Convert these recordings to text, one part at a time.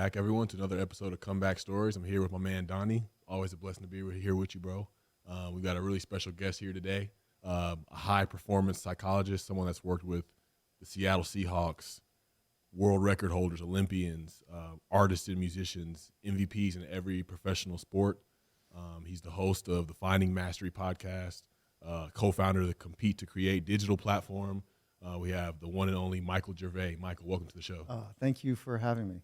back, everyone, to another episode of Comeback Stories. I'm here with my man, Donny. Always a blessing to be here with you, bro. We've got a really special guest here today, a high-performance psychologist, someone that's worked with the Seattle Seahawks, world record holders, Olympians, artists and musicians, MVPs in every professional sport. He's the host of the Finding Mastery podcast, co-founder of the Compete to Create digital platform. We have the one and only Michael Gervais. Michael, welcome to the show. Thank you for having me.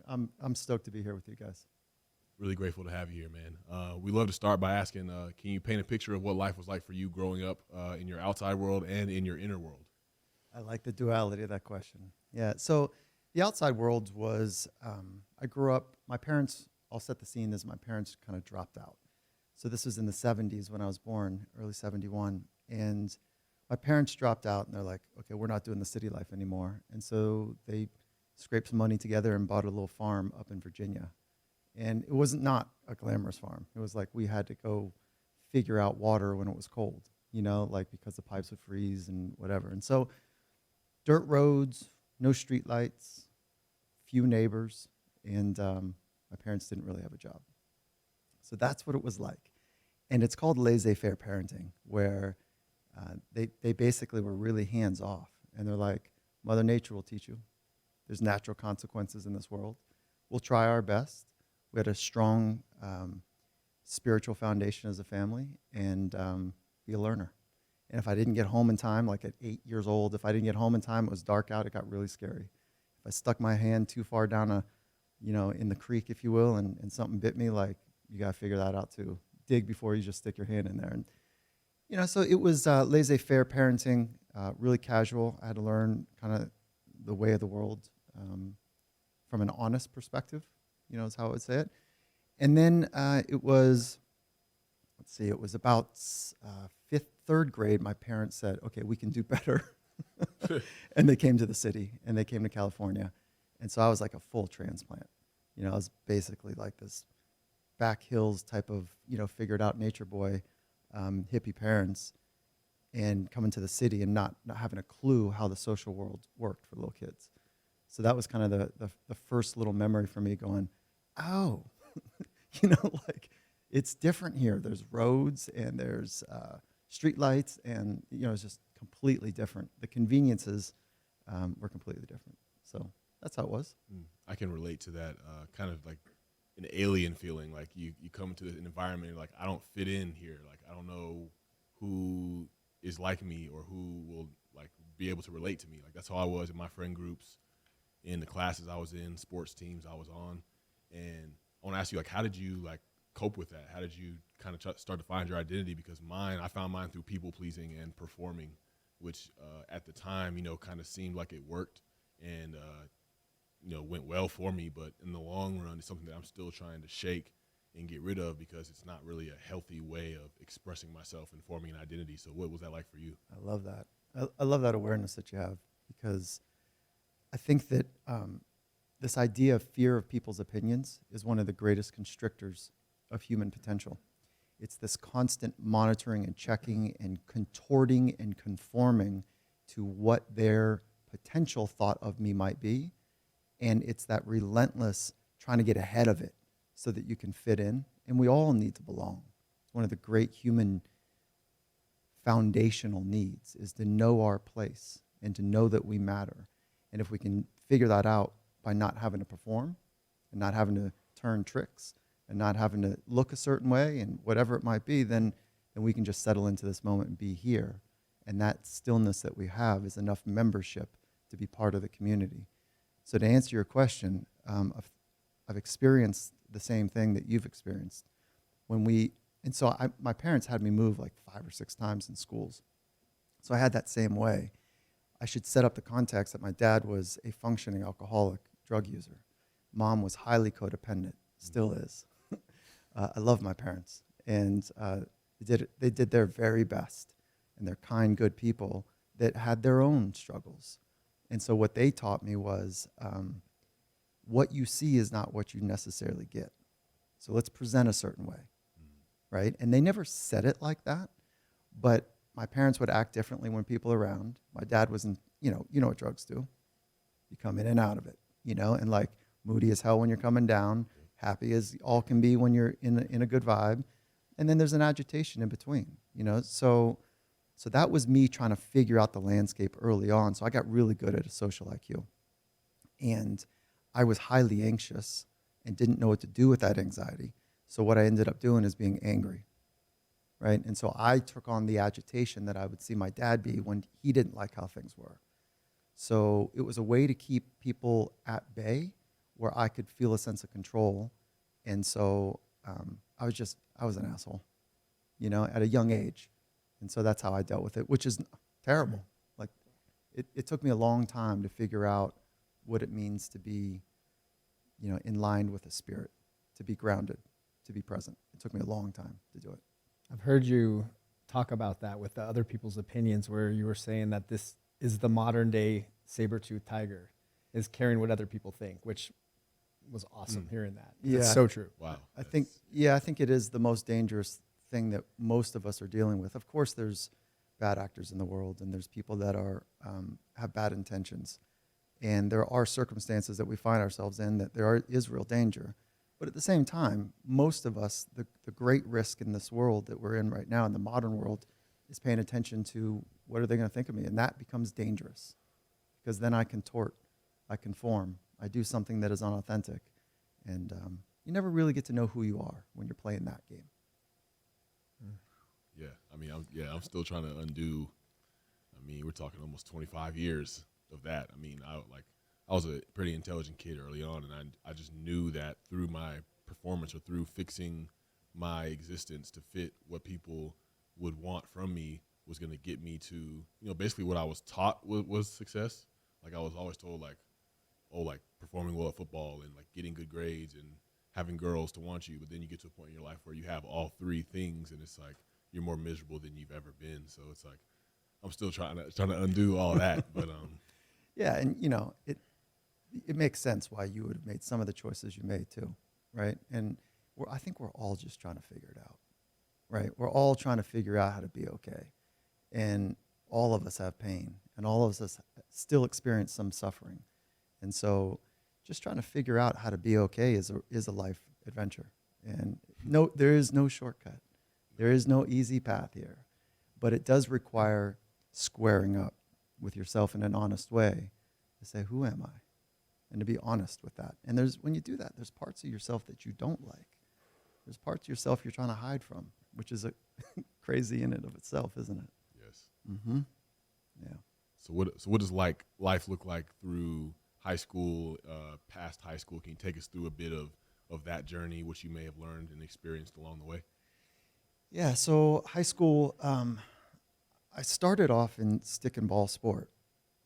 I'm stoked to be here with you guys. Really grateful to have you here, man. We love to start by asking, can you paint a picture of what life was like for you growing up in your outside world and in your inner world? I like the duality of that question. Yeah, so the outside world was, I grew up, my parents, I'll set the scene as my parents kind of dropped out. So this was in the 70s when I was born, early 71. And my parents dropped out and they're like, okay, we're not doing the city life anymore. And so they scraped some money together and bought a little farm up in Virginia. And it was not a glamorous farm. It was like we had to go figure out water when it was cold, you know, like because the pipes would freeze and whatever. And so dirt roads, no street lights, few neighbors, and my parents didn't really have a job. So that's what it was like. And it's called laissez-faire parenting, where they basically were really hands-off. And they're like, Mother Nature will teach you. There's natural consequences in this world. We'll try our best. We had a strong spiritual foundation as a family, and be a learner. And if I didn't get home in time, like at 8 years old, if I didn't get home in time, it was dark out, it got really scary. If I stuck my hand too far down in the creek, if you will, and something bit me, like, you got to figure that out too. Dig before you just stick your hand in there. And, you know, so it was laissez-faire parenting, really casual. I had to learn kind of the way of the world from an honest perspective, you know, is how I would say it. And then it was about third grade, my parents said, okay, we can do better. And they came to the city, and they came to California. And so I was like a full transplant. You know, I was basically like this back hills type of, you know, figured out nature boy, hippie parents, and coming to the city and not having a clue how the social world worked for little kids. So that was kind of the first little memory for me going, oh, you know, like it's different here. There's roads and there's street lights, and, you know, it's just completely different. The conveniences were completely different. So that's how it was. I can relate to that kind of like an alien feeling. Like you come to an environment and like, I don't fit in here. Like, I don't know who is like me or who will like be able to relate to me. Like, that's how I was in my friend groups, in the classes I was in, sports teams I was on. And I want to ask you, like, how did you like cope with that? How did you kind of start to find your identity? Because I found mine through people pleasing and performing, which at the time, you know, kind of seemed like it worked and, you know, went well for me. But in the long run, it's something that I'm still trying to shake and get rid of because it's not really a healthy way of expressing myself and forming an identity. So what was that like for you? I love that. I love that awareness that you have, because I think that this idea of fear of people's opinions is one of the greatest constrictors of human potential. It's this constant monitoring and checking and contorting and conforming to what their potential thought of me might be. And it's that relentless trying to get ahead of it so that you can fit in. And we all need to belong. It's one of the great human foundational needs, is to know our place and to know that we matter. And if we can figure that out by not having to perform and not having to turn tricks and not having to look a certain way and whatever it might be, then we can just settle into this moment and be here. And that stillness that we have is enough membership to be part of the community. So to answer your question, I've experienced the same thing that you've experienced. My parents had me move like 5 or 6 times in schools. So I had that same way. I should set up the context that my dad was a functioning alcoholic drug user. Mom was highly codependent, still is. I love my parents, and they did their very best, and they're kind, good people that had their own struggles. And so what they taught me was what you see is not what you necessarily get. So let's present a certain way, right? And they never said it like that, but my parents would act differently when people are around. My dad was you know what drugs do. You come in and out of it, you know, and like moody as hell when you're coming down, happy as all can be when you're in a good vibe. And then there's an agitation in between, So that was me trying to figure out the landscape early on. So I got really good at a social IQ. And I was highly anxious and didn't know what to do with that anxiety. So what I ended up doing is being angry, right? And so I took on the agitation that I would see my dad be when he didn't like how things were. So it was a way to keep people at bay where I could feel a sense of control. And so I was an asshole, at a young age. And so that's how I dealt with it, which is terrible. Like, it took me a long time to figure out what it means to be, in line with the spirit, to be grounded, to be present. It took me a long time to do it. I've heard you talk about that with the other people's opinions, where you were saying that this is the modern day saber-toothed tiger, is caring what other people think, which was awesome hearing that. Yeah. It's so true. Wow. I think it is the most dangerous thing that most of us are dealing with. Of course, there's bad actors in the world, and there's people that are have bad intentions, and there are circumstances that we find ourselves in that is real danger. But at the same time, most of us, the great risk in this world that we're in right now, in the modern world, is paying attention to what are they going to think of me, and that becomes dangerous, because then I contort, I conform, I do something that is unauthentic, and you never really get to know who you are when you're playing that game. Yeah, I'm still trying to undo. We're talking almost 25 years of that. I was a pretty intelligent kid early on, and I just knew that through my performance or through fixing my existence to fit what people would want from me was going to get me to, basically what I was taught was success. Like, I was always told, performing well at football and, getting good grades and having girls to want you. But then you get to a point in your life where you have all three things, and it's like you're more miserable than you've ever been. So it's like I'm still trying to undo all that. But yeah, and it makes sense why you would have made some of the choices you made too, right? And I think we're all just trying to figure it out, right? We're all trying to figure out how to be okay. And all of us have pain, and all of us still experience some suffering. And so just trying to figure out how to be okay is a life adventure. And there is no shortcut. There is no easy path here. But it does require squaring up with yourself in an honest way to say, who am I? And to be honest with that. And when you do that, there's parts of yourself that you don't like. There's parts of yourself you're trying to hide from, which is crazy in and of itself, isn't it? yes. Mm-hmm. Yeah. So what does life look like through high school, past high school? Can you take us through a bit of that journey, which you may have learned and experienced along the way? Yeah, so high school, I started off in stick and ball sport,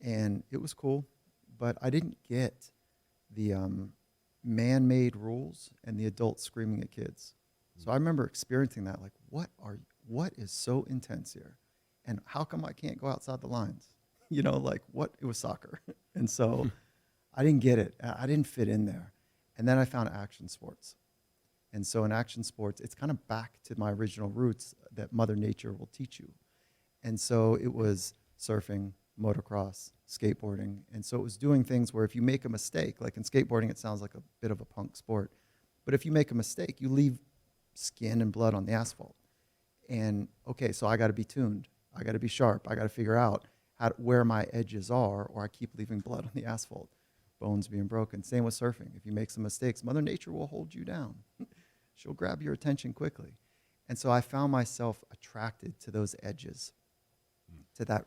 and it was cool, but I didn't get the man-made rules and the adults screaming at kids. So I remember experiencing that, like, what is so intense here? And how come I can't go outside the lines? It was soccer. And so I didn't get it. I didn't fit in there. And then I found action sports. And so in action sports, it's kind of back to my original roots that Mother Nature will teach you. And so it was surfing, motocross, skateboarding. And so it was doing things where if you make a mistake, like in skateboarding, it sounds like a bit of a punk sport. But if you make a mistake, you leave skin and blood on the asphalt. And okay, so I got to be tuned. I got to be sharp. I got to figure out where my edges are, or I keep leaving blood on the asphalt, bones being broken. Same with surfing. If you make some mistakes, Mother Nature will hold you down. She'll grab your attention quickly. And so I found myself attracted to those edges, to that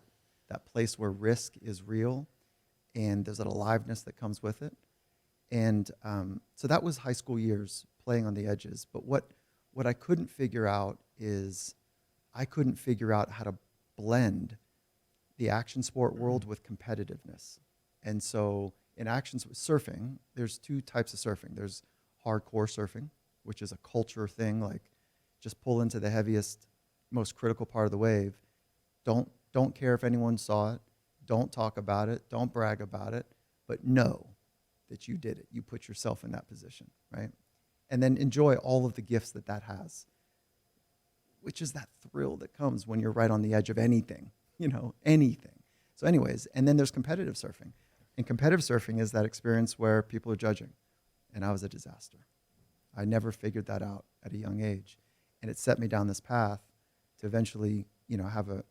place where risk is real and there's an aliveness that comes with it. And so that was high school years, playing on the edges. But what I couldn't figure out is I couldn't figure out how to blend the action sport world with competitiveness. And so in surfing, there's two types of surfing. There's hardcore surfing, which is a culture thing, like just pull into the heaviest, most critical part of the wave. Don't care if anyone saw it. Don't talk about it. Don't brag about it. But know that you did it. You put yourself in that position, right? And then enjoy all of the gifts that has, which is that thrill that comes when you're right on the edge of anything, anything. So anyways, and then there's competitive surfing. And competitive surfing is that experience where people are judging, and I was a disaster. I never figured that out at a young age. And it set me down this path to eventually, have a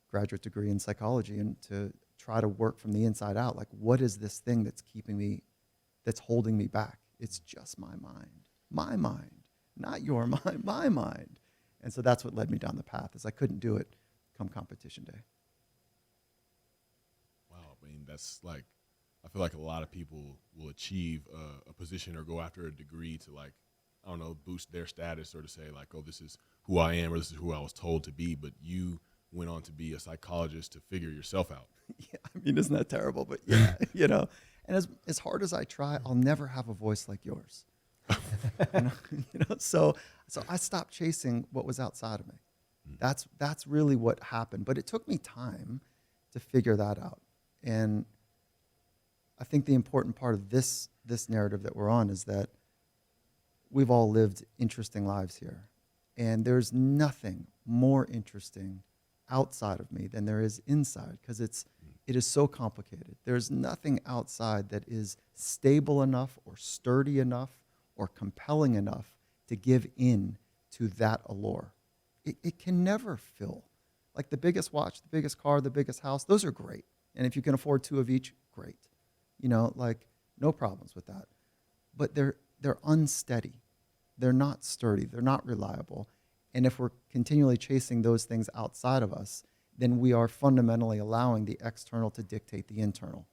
graduate degree in psychology and to try to work from the inside out. Like, what is this thing that's holding me back? It's just my mind, not your mind, my mind. And so that's what led me down the path, is I couldn't do it come competition day. Wow, I mean, that's like, I feel like a lot of people will achieve a position or go after a degree to, like, I don't know, boost their status or to say like, oh, this is who I am or this is who I was told to be. But you went on to be a psychologist to figure yourself out. Yeah, I mean, isn't that terrible? But yeah, and as hard as I try, I'll never have a voice like yours. So I stopped chasing what was outside of me. That's really what happened. But it took me time to figure that out. And I think the important part of this narrative that we're on is that we've all lived interesting lives here. And there's nothing more interesting outside of me than there is inside, because it is so complicated. There's nothing outside that is stable enough or sturdy enough or compelling enough to give in to that allure. It can never fill. Like the biggest watch, the biggest car, the biggest house, those are great. And if you can afford two of each, great. Like no problems with that. But they're unsteady. They're not sturdy. They're not reliable. And if we're continually chasing those things outside of us, then we are fundamentally allowing the external to dictate the internal.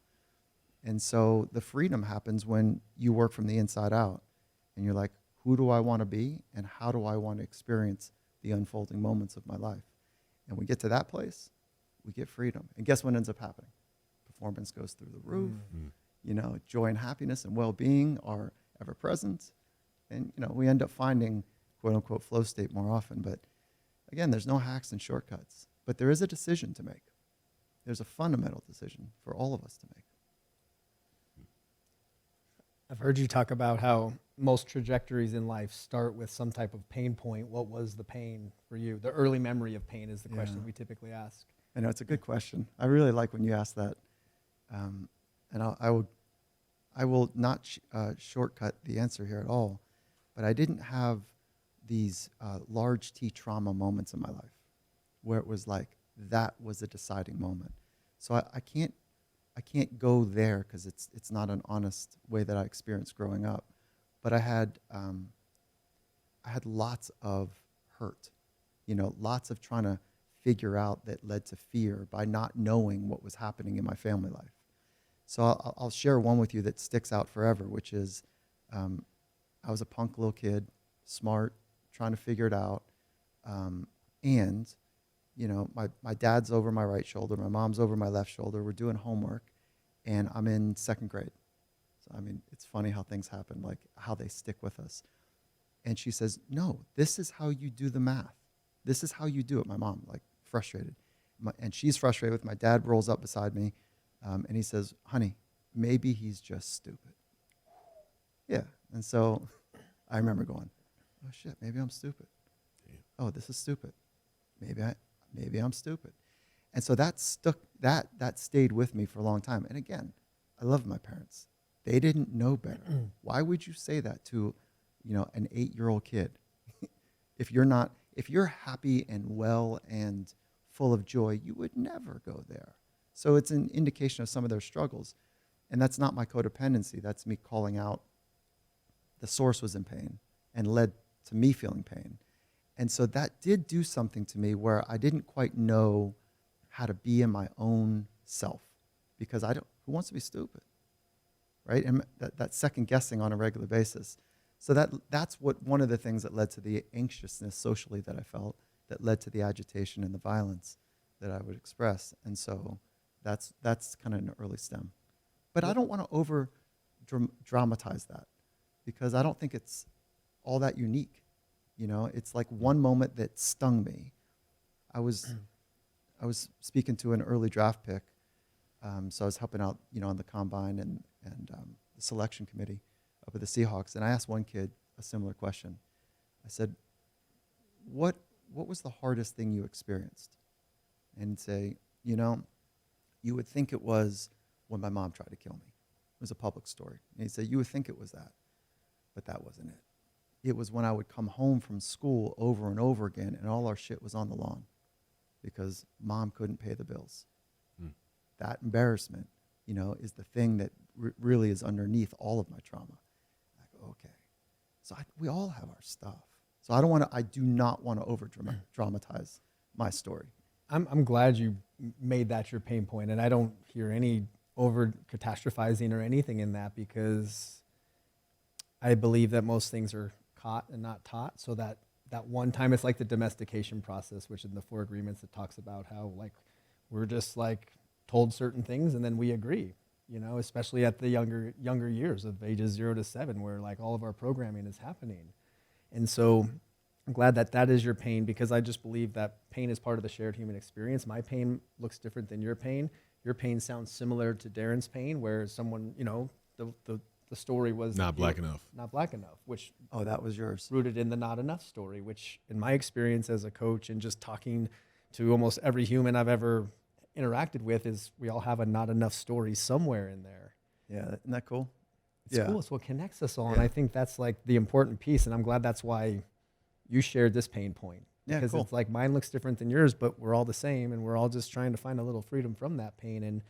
And so the freedom happens when you work from the inside out. And you're like, who do I want to be? And how do I want to experience the unfolding moments of my life? And we get to that place, we get freedom. And guess what ends up happening? Performance goes through the roof. Joy and happiness and well-being are ever present. And, we end up finding, quote unquote, flow state more often. But again, there's no hacks and shortcuts. But there is a decision to make. There's a fundamental decision for all of us to make. I've heard you talk about how most trajectories in life start with some type of pain point. What was the pain for you? The early memory of pain is the question we typically ask. I know, it's a good question. I really like when you ask that. And I will not shortcut the answer here at all. But I didn't have these large T trauma moments in my life where it was like that was a deciding moment. So I can't go there because it's not an honest way that I experienced growing up. But I had lots of hurt, lots of trying to figure out that led to fear by not knowing what was happening in my family life. So I'll share one with you that sticks out forever, which is I was a punk little kid, smart, trying to figure it out. And my dad's over my right shoulder, my mom's over my left shoulder. We're doing homework, and I'm in second grade. So, I mean, it's funny how things happen, like how they stick with us. And she says, no, this is how you do the math. This is how you do it. My mom, like, frustrated. And she's frustrated with my dad, rolls up beside me, and he says, honey, maybe he's just stupid. Yeah. And so I remember going, oh, shit, maybe I'm stupid. Oh, this is stupid. Maybe I'm stupid. And so that stayed with me for a long time. And again, I love my parents. They didn't know better. Why would you say that to, an 8-year-old kid? If you're happy and well and full of joy, you would never go there. So it's an indication of some of their struggles. And that's not my codependency. That's me calling out the source was in pain and led to me feeling pain. And so that did do something to me where I didn't quite know how to be in my own self, because who wants to be stupid, right? And that second guessing on a regular basis. So that's one of the things that led to the anxiousness socially that I felt, that led to the agitation and the violence that I would express. And so that's kind of an early stem. But I don't want to over dramatize that, because I don't think it's all that unique. It's like one moment that stung me. I was speaking to an early draft pick, so I was helping out, on the combine and the selection committee up at the Seahawks, and I asked one kid a similar question. I said, "What was the hardest thing you experienced?" And he'd say, "You would think it was when my mom tried to kill me. It was a public story." And he'd say, "You would think it was that." But that wasn't it. It was when I would come home from school over and over again, and all our shit was on the lawn because mom couldn't pay the bills. That embarrassment, is the thing that really is underneath all of my trauma. I go, okay. So we all have our stuff. So I do not want to over dramatize my story. I'm glad you made that your pain point, and I don't hear any over catastrophizing or anything in that, because I believe that most things are caught and not taught. So that one time, it's like the domestication process, which in the 4 agreements, it talks about how like we're just like told certain things and then we agree, especially at the younger years of ages 0 to 7, where like all of our programming is happening. And so I'm glad that is your pain, because I just believe that pain is part of the shared human experience. My pain looks different than your pain. Your pain sounds similar to Darren's pain, where someone, the story was not black enough, which that was yours, rooted in the not enough story, which in my experience as a coach and just talking to almost every human I've ever interacted with, is we all have a not enough story somewhere in there. Yeah, isn't that cool? It's cool. It's what connects us all. Yeah. And I think that's like the important piece. And I'm glad that's why you shared this pain point. Yeah, because cool. It's like mine looks different than yours, but we're all the same, and we're all just trying to find a little freedom from that pain. And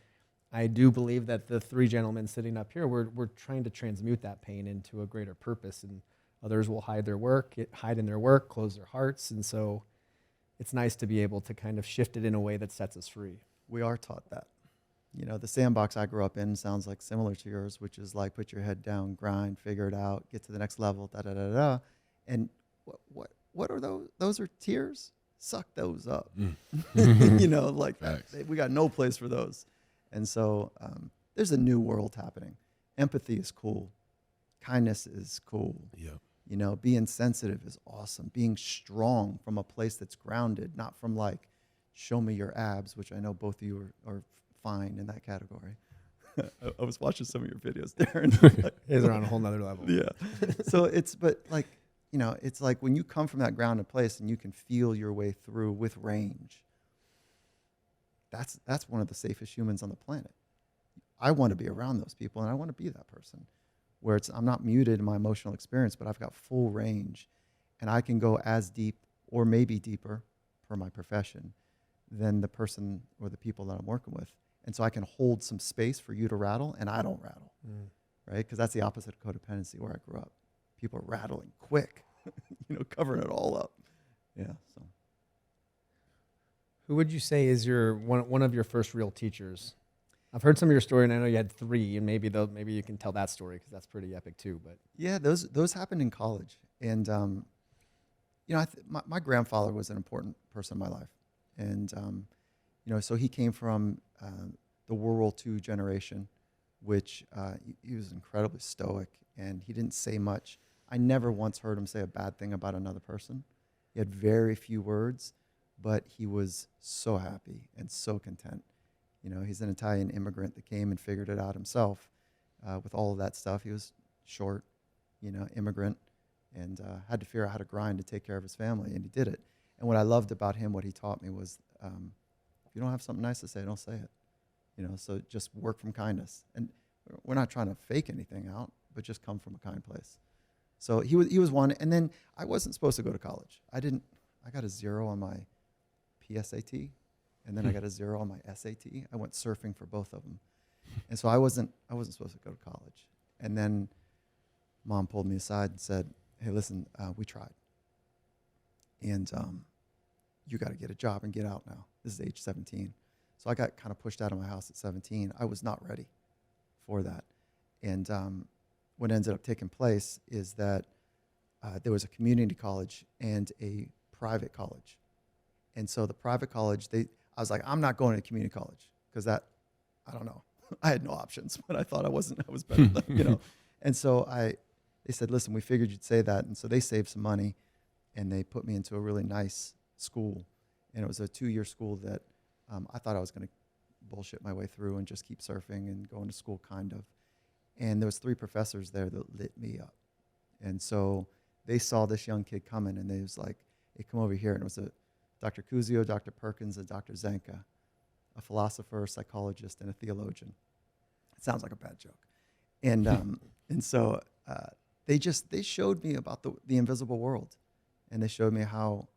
I do believe that the 3 gentlemen sitting up here, we're trying to transmute that pain into a greater purpose. And others will hide in their work, close their hearts. And so it's nice to be able to kind of shift it in a way that sets us free. We are taught that. The sandbox I grew up in sounds like similar to yours, which is like put your head down, grind, figure it out, get to the next level, da-da-da-da. And what are those? Those are tears? Suck those up. We got no place for those. And so there's a new world happening. Empathy is cool. Kindness is cool. Yep. Being sensitive is awesome. Being strong from a place that's grounded, not from like, show me your abs, which I know both of you are fine in that category. I was watching some of your videos, Darren. It's on a whole nother level. Yeah. So it's like when you come from that grounded place and you can feel your way through with range, that's one of the safest humans on the planet. I want to be around those people, and I want to be that person where I'm not muted in my emotional experience, but I've got full range, and I can go as deep or maybe deeper per my profession than the person or the people that I'm working with. And so I can hold some space for you to rattle, and I don't rattle, right? Because that's the opposite of codependency where I grew up. People are rattling quick, covering it all up. Yeah. So, who would you say is your one of your first real teachers? I've heard some of your story, and I know you had 3, and maybe you can tell that story because that's pretty epic too. But yeah, those happened in college, and my grandfather was an important person in my life, and so he came from the World War II generation, which he was incredibly stoic, and he didn't say much. I never once heard him say a bad thing about another person. He had very few words, but he was so happy and so content. He's an Italian immigrant that came and figured it out himself with all of that stuff. He was short, immigrant, and had to figure out how to grind to take care of his family, and he did it. And what I loved about him, what he taught me was, if you don't have something nice to say, don't say it. So just work from kindness. And we're not trying to fake anything out, but just come from a kind place. So he was one. And then I wasn't supposed to go to college. I got a 0 on my PSAT, and then I got a 0 on my SAT. I went surfing for both of them. And so I wasn't supposed to go to college. And then Mom pulled me aside and said, hey, listen, we tried. And you got to get a job and get out now. This is age 17. So I got kind of pushed out of my house at 17. I was not ready for that. And what ended up taking place is that there was a community college and a private college. And so the private college, I was like, I'm not going to community college because I don't know. I had no options, but I thought I was better than, And so they said, listen, we figured you'd say that. And so they saved some money, and they put me into a really nice school. And it was a 2-year school that I thought I was going to bullshit my way through and just keep surfing and going to school, kind of. And there was 3 professors there that lit me up. And so they saw this young kid coming, and they was like, hey, come over here. And it was Dr. Kuzio, Dr. Perkins, and Dr. Zenka, a philosopher, a psychologist, and a theologian. It sounds like a bad joke. And so they showed me about the invisible world, and they showed me how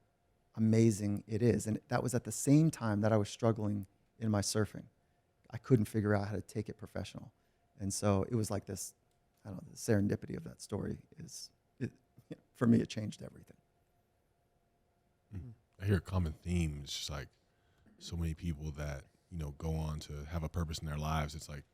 amazing it is. And that was at the same time that I was struggling in my surfing. I couldn't figure out how to take it professional. And so it was like this, I don't know, the serendipity of that story for me, it changed everything. I hear a common theme. It's just like so many people that, you know, go on to have a purpose in their lives. It's like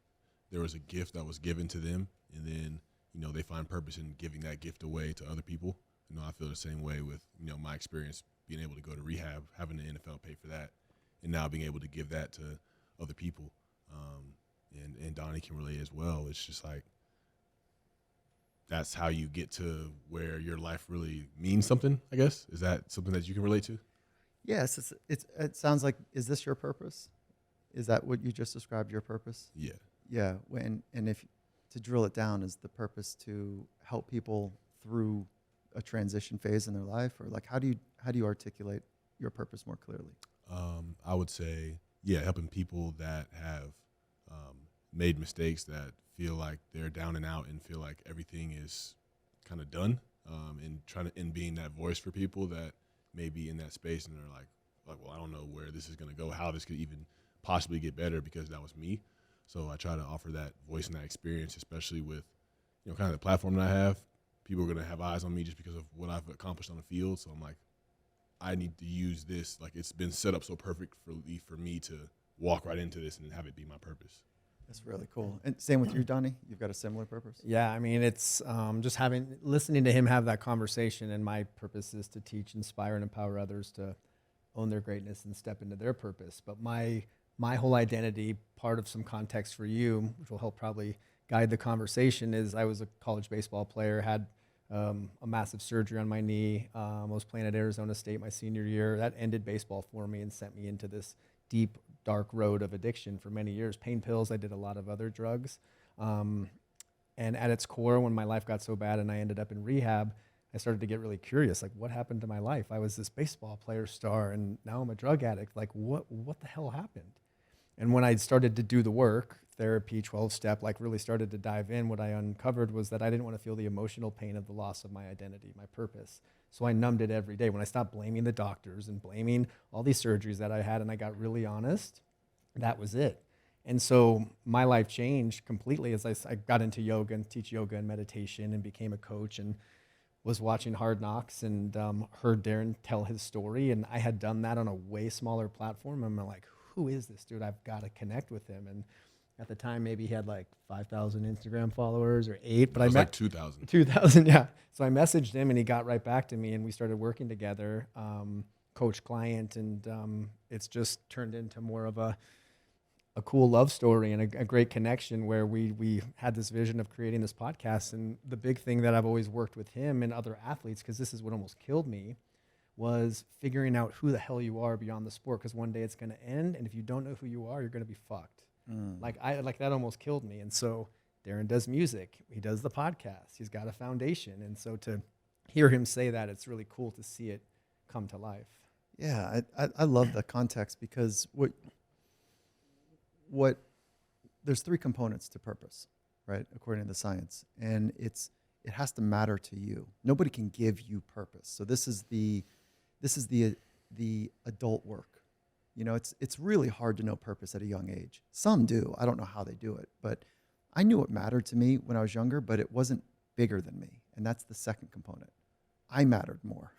there was a gift that was given to them, and then, you know, they find purpose in giving that gift away to other people. You know, I feel the same way with, you know, my experience being able to go to rehab, having the NFL pay for that, and now being able to give that to other people. And Donnie can relate as well. It's just like that's how you get to where your life really means something, I guess. Is that something that you can relate to? Yes, it sounds like, is this your purpose? Is that what you just described, your purpose? Yeah. Yeah, and if to drill it down, is the purpose to help people through a transition phase in their life, or like how do you articulate your purpose more clearly? I would say, yeah, helping people that have made mistakes, that feel like they're down and out and feel like everything is kind of done, and being that voice for people that may be in that space and they're like, well, I don't know where this is going to go, how this could even possibly get better, because that was me. So I try to offer that voice and that experience, especially with, you know, kind of the platform that I have. People are going to have eyes on me just because of what I've accomplished on the field. So I'm like, I need to use this. Like, it's been set up so perfect for me to walk right into this and have it be my purpose. That's really cool. And same with you, Donnie? You've got a similar purpose? Yeah, I mean, it's just listening to him have that conversation, and my purpose is to teach, inspire, and empower others to own their greatness and step into their purpose. But my whole identity, part of some context for you, which will help probably guide the conversation, is I was a college baseball player, had a massive surgery on my knee. I was playing at Arizona State my senior year. That ended baseball for me and sent me into this deep, dark road of addiction for many years. Pain pills, I did a lot of other drugs. And at its core, when my life got so bad and I ended up in rehab, I started to get really curious, like, what happened to my life? I was this baseball player star, and now I'm a drug addict. Like, what the hell happened? And when I started to do the work, therapy, 12-step, like really started to dive in, what I uncovered was that I didn't want to feel the emotional pain of the loss of my identity, my purpose. So I numbed it every day. When I stopped blaming the doctors and blaming all these surgeries that I had, and I got really honest, that was it. And so my life changed completely as I got into yoga and teach yoga and meditation and became a coach, and was watching Hard Knocks and heard Darren tell his story. And I had done that on a way smaller platform. I'm like, who is this dude? I've got to connect with him. And at the time, maybe he had like 5,000 Instagram followers or 8, but I met like 2,000. 2,000, yeah. So I messaged him and he got right back to me, and we started working together, coach client, and it's just turned into more of a cool love story and a great connection where we had this vision of creating this podcast. And the big thing that I've always worked with him and other athletes, because this is what almost killed me, was figuring out who the hell you are beyond the sport, because one day it's going to end, and if you don't know who you are, you're going to be fucked. Like that almost killed me. And so Darren does music, he does the podcast, he's got a foundation, and so to hear him say that, it's really cool to see it come to life. Yeah, I love the context, because what there's 3 components to purpose, right? According to the science, and it has to matter to you. Nobody can give you purpose. So this is the adult work. You know, it's really hard to know purpose at a young age. Some do. I don't know how they do it, but I knew it mattered to me when I was younger, but it wasn't bigger than me. And that's the second component. I mattered more.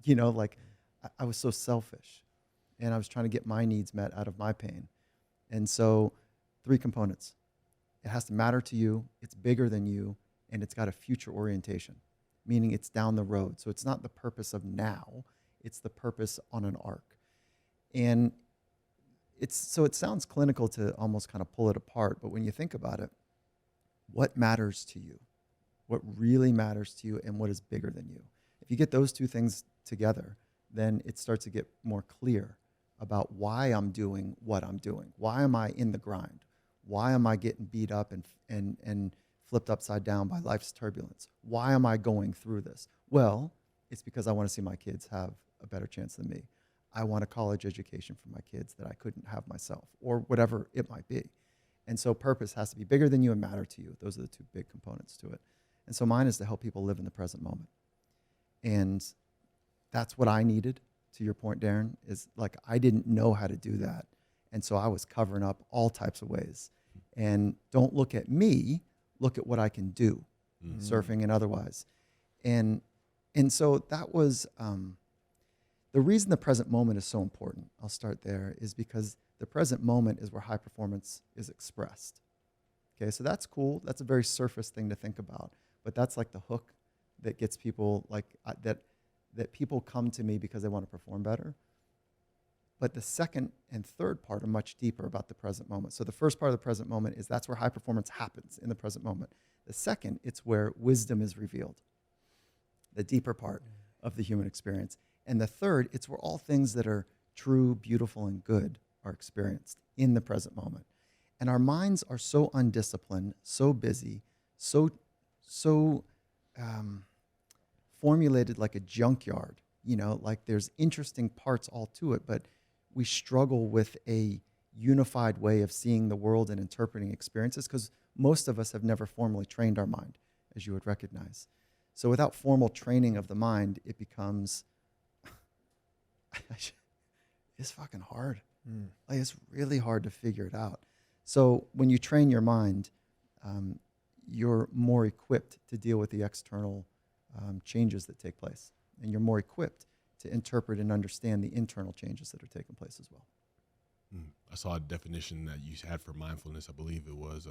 You know, like I was so selfish, and I was trying to get my needs met out of my pain. And so 3 components. It has to matter to you, it's bigger than you, and it's got a future orientation, meaning it's down the road. So it's not the purpose of now, it's the purpose on an arc. And it sounds clinical to almost kind of pull it apart, but when you think about it, what matters to you? What really matters to you, and what is bigger than you? If you get those 2 things together, then it starts to get more clear about why I'm doing what I'm doing. Why am I in the grind? Why am I getting beat up and flipped upside down by life's turbulence? Why am I going through this? Well, it's because I want to see my kids have a better chance than me. I want a college education for my kids that I couldn't have myself, or whatever it might be. And so purpose has to be bigger than you and matter to you. Those are the 2 big components to it. And so mine is to help people live in the present moment. And that's what I needed, to your point, Darren, is like I didn't know how to do that. And so I was covering up all types of ways. And don't look at me, look at what I can do, surfing and otherwise. And so that was the reason the present moment is so important. I'll start there, is because the present moment is where high performance is expressed. Okay, so that's cool. That's a very surface thing to think about. But that's like the hook that gets people like that people come to me because they want to perform better. But the second and third part are much deeper about the present moment. So the first part of the present moment is that's where high performance happens, in the present moment. The second, it's where wisdom is revealed, the deeper part of the human experience. And the third, it's where all things that are true, beautiful, and good are experienced in the present moment. And our minds are so undisciplined, so busy, so formulated like a junkyard, like there's interesting parts all to it, but we struggle with a unified way of seeing the world and interpreting experiences because most of us have never formally trained our mind, as you would recognize. So without formal training of the mind, it becomes, it's fucking hard. Like it's really hard to figure it out. So when you train your mind, you're more equipped to deal with the external changes that take place. And you're more equipped to interpret and understand the internal changes that are taking place as well. I saw a definition that you had for mindfulness. I believe it was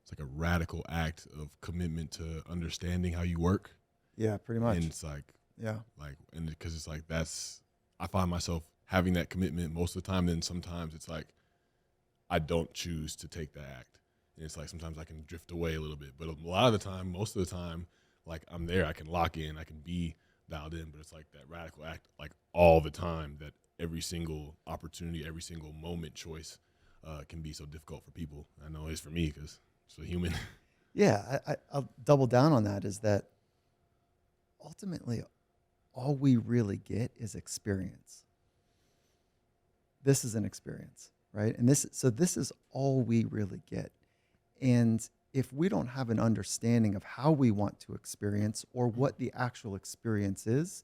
it's like a radical act of commitment to understanding how you work. Yeah, pretty much. And it's like, yeah, and because it's like I find myself having that commitment most of the time. Then sometimes it's like I don't choose to take that act, and it's like sometimes I can drift away a little bit. But a lot of the time, most of the time, like I'm there, I can lock in, I can be dialed in. But it's like that radical act, like all the time, that every single opportunity, every single moment choice can be so difficult for people. I know it's for me because it's a human. Yeah, I'll double down on that, is that ultimately all we really get is experience. This is an experience, right? And this is all we really get. And if we don't have an understanding of how we want to experience or what the actual experience is,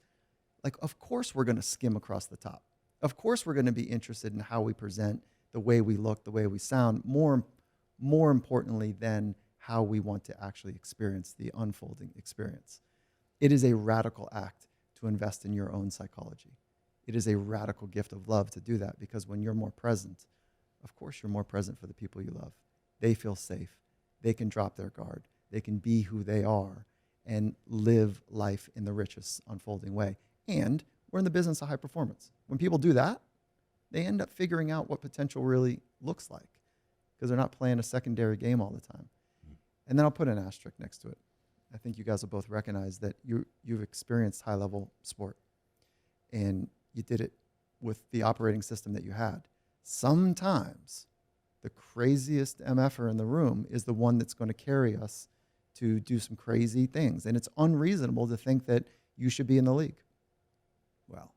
like, of course we're going to skim across the top. Of course we're going to be interested in how we present, the way we look, the way we sound, more importantly than how we want to actually experience the unfolding experience. It is a radical act to invest in your own psychology. It is a radical gift of love to do that, because when you're more present, of course you're more present for the people you love. They feel safe. They can drop their guard. They can be who they are and live life in the richest unfolding way. And we're in the business of high performance. When people do that, they end up figuring out what potential really looks like, because they're not playing a secondary game all the time. And then I'll put an asterisk next to it. I think you guys will both recognize that you've experienced high-level sport, and you did it with the operating system that you had. Sometimes the craziest MFer in the room is the one that's going to carry us to do some crazy things. And it's unreasonable to think that you should be in the league. Well,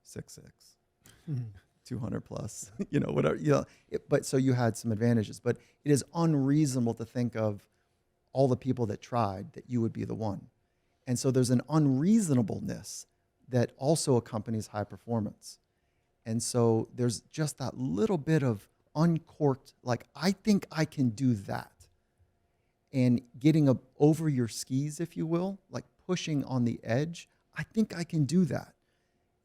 6'6", 200 plus, whatever. But so you had some advantages. But it is unreasonable to think of all the people that tried that you would be the one. And so there's an unreasonableness that also accompanies high performance. And so there's just that little bit of uncorked, like, I think I can do that. And getting over your skis, if you will, like pushing on the edge, I think I can do that,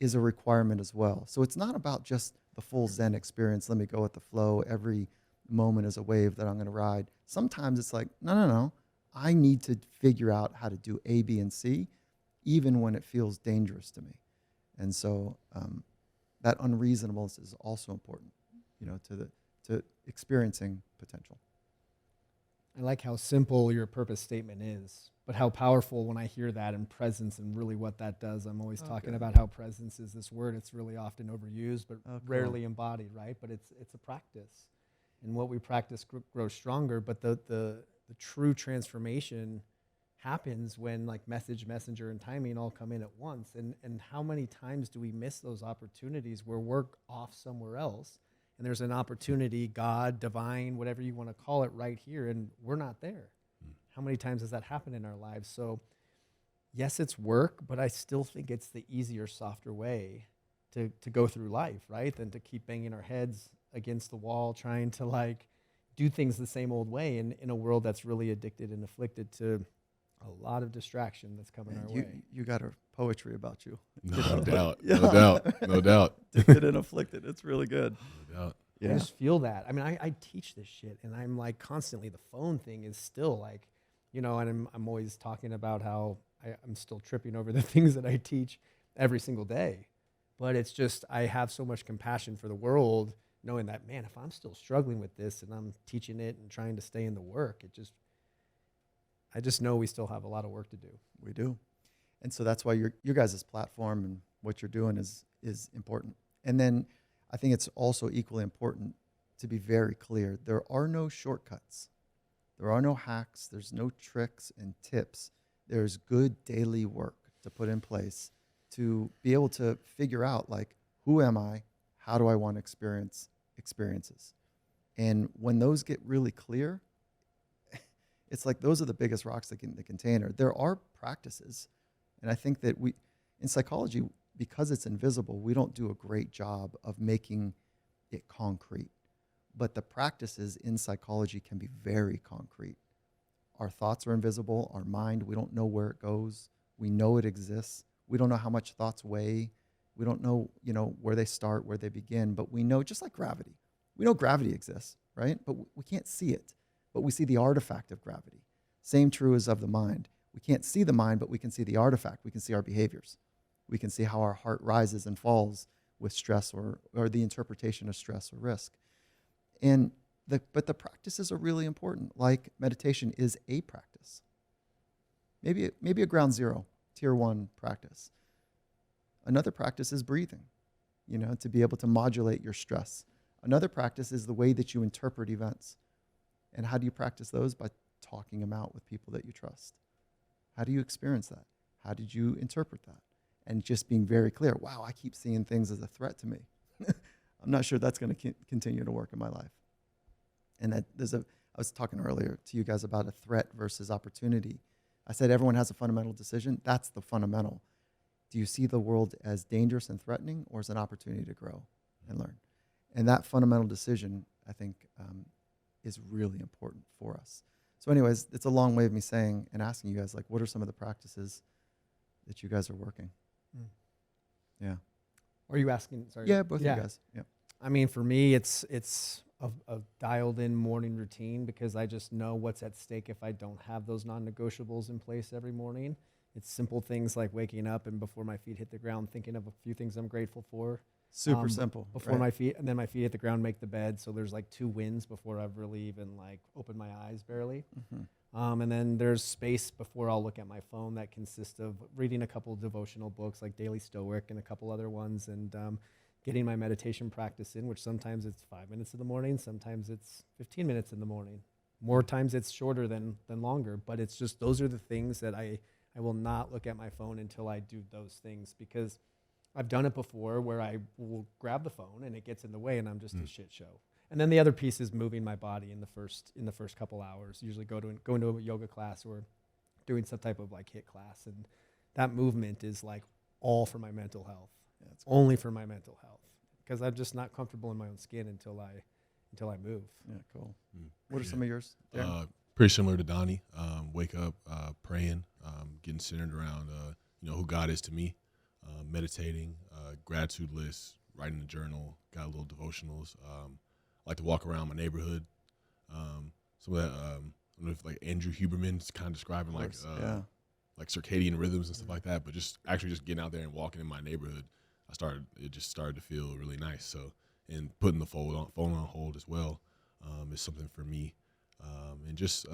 is a requirement as well. So it's not about just the full Zen experience. Let me go with the flow. Every moment is a wave that I'm going to ride. Sometimes it's like, no. I need to figure out how to do A, B, and C, even when it feels dangerous to me. And so that unreasonableness is also important, to experiencing potential. I like how simple your purpose statement is, but how powerful when I hear that, and presence, and really what that does. I'm always talking about how presence is this word. It's really often overused, but rarely embodied, right? But it's a practice. And what we practice grows stronger, but the true transformation happens when like message, messenger, and timing all come in at once. And how many times do we miss those opportunities where we're off somewhere else and there's an opportunity, God, divine, whatever you want to call it, right here, and we're not there? how many times has that happened in our lives? So yes, it's work, but I still think it's the easier, softer way to go through life, right? Than to keep banging our heads against the wall, trying to like do things the same old way in a world that's really addicted and afflicted to a lot of distraction that's coming our way. You got a poetry about you. No doubt. No doubt. No doubt. Addicted and afflicted. It's really good. No doubt. I just feel that. I mean, I teach this shit, and I'm like constantly, the phone thing is still like, and I'm always talking about how I'm still tripping over the things that I teach every single day. But it's just, I have so much compassion for the world, knowing that, man, if I'm still struggling with this and I'm teaching it and trying to stay in the work, I just know we still have a lot of work to do. We do. And so that's why your guys' platform and what you're doing is important. And then I think it's also equally important to be very clear. There are no shortcuts. There are no hacks. There's no tricks and tips. There's good daily work to put in place to be able to figure out, like, who am I? How do I want to experience experiences? And when those get really clear, it's like those are the biggest rocks in the container. There are practices. And I think that in psychology, because it's invisible, we don't do a great job of making it concrete. But the practices in psychology can be very concrete. Our thoughts are invisible. Our mind, we don't know where it goes. We know it exists. We don't know how much thoughts weigh. We don't know, where they start, where they begin. But we know, just like gravity, we know gravity exists, right? But we can't see it. But we see the artifact of gravity. Same true as of the mind. We can't see the mind, but we can see the artifact. We can see our behaviors. We can see how our heart rises and falls with stress or the interpretation of stress or risk. But the practices are really important. Like meditation is a practice. Maybe a ground zero, tier 1 practice. Another practice is breathing, to be able to modulate your stress. Another practice is the way that you interpret events. And how do you practice those? By talking them out with people that you trust. How do you experience that? How did you interpret that? And just being very clear, wow, I keep seeing things as a threat to me. I'm not sure that's going to continue to work in my life. And I was talking earlier to you guys about a threat versus opportunity. I said everyone has a fundamental decision. That's the fundamental. Do you see the world as dangerous and threatening, or as an opportunity to grow and learn? And that fundamental decision, I think, is really important for us. So anyways, it's a long way of me saying and asking you guys, like, what are some of the practices that you guys are working? Yeah. Or are you asking? Sorry. Yeah, both of you guys. Yeah. I mean, for me, it's a dialed-in morning routine, because I just know what's at stake if I don't have those non-negotiables in place every morning. It's simple things like waking up and before my feet hit the ground, thinking of a few things I'm grateful for. Super simple. Before my feet, and then my feet hit the ground, make the bed. So there's like 2 wins before I've really even like opened my eyes barely. Mm-hmm. And then there's space before I'll look at my phone that consists of reading a couple of devotional books like Daily Stoic and a couple other ones, and getting my meditation practice in, which sometimes it's 5 minutes in the morning, sometimes it's 15 minutes in the morning. More times it's shorter than longer, but it's just those are the things that I will not look at my phone until I do those things, because I've done it before where I will grab the phone and it gets in the way and I'm just a shit show. And then the other piece is moving my body in the first couple hours. Usually go into a yoga class or doing some type of like HIIT class, and that movement is like all for my mental health. Yeah, it's only for my mental health, because I'm just not comfortable in my own skin until I move. Yeah, cool. What are some of yours, Darren? Pretty similar to Donnie. Wake up, praying, getting centered around who God is to me. Meditating, gratitude lists, writing a journal, got little devotionals. I like to walk around my neighborhood. Some of that, I don't know if like Andrew Huberman's kind of describing like circadian rhythms and stuff like that, but just getting out there and walking in my neighborhood, it just started to feel really nice. So, and putting the phone on hold as well is something for me. And just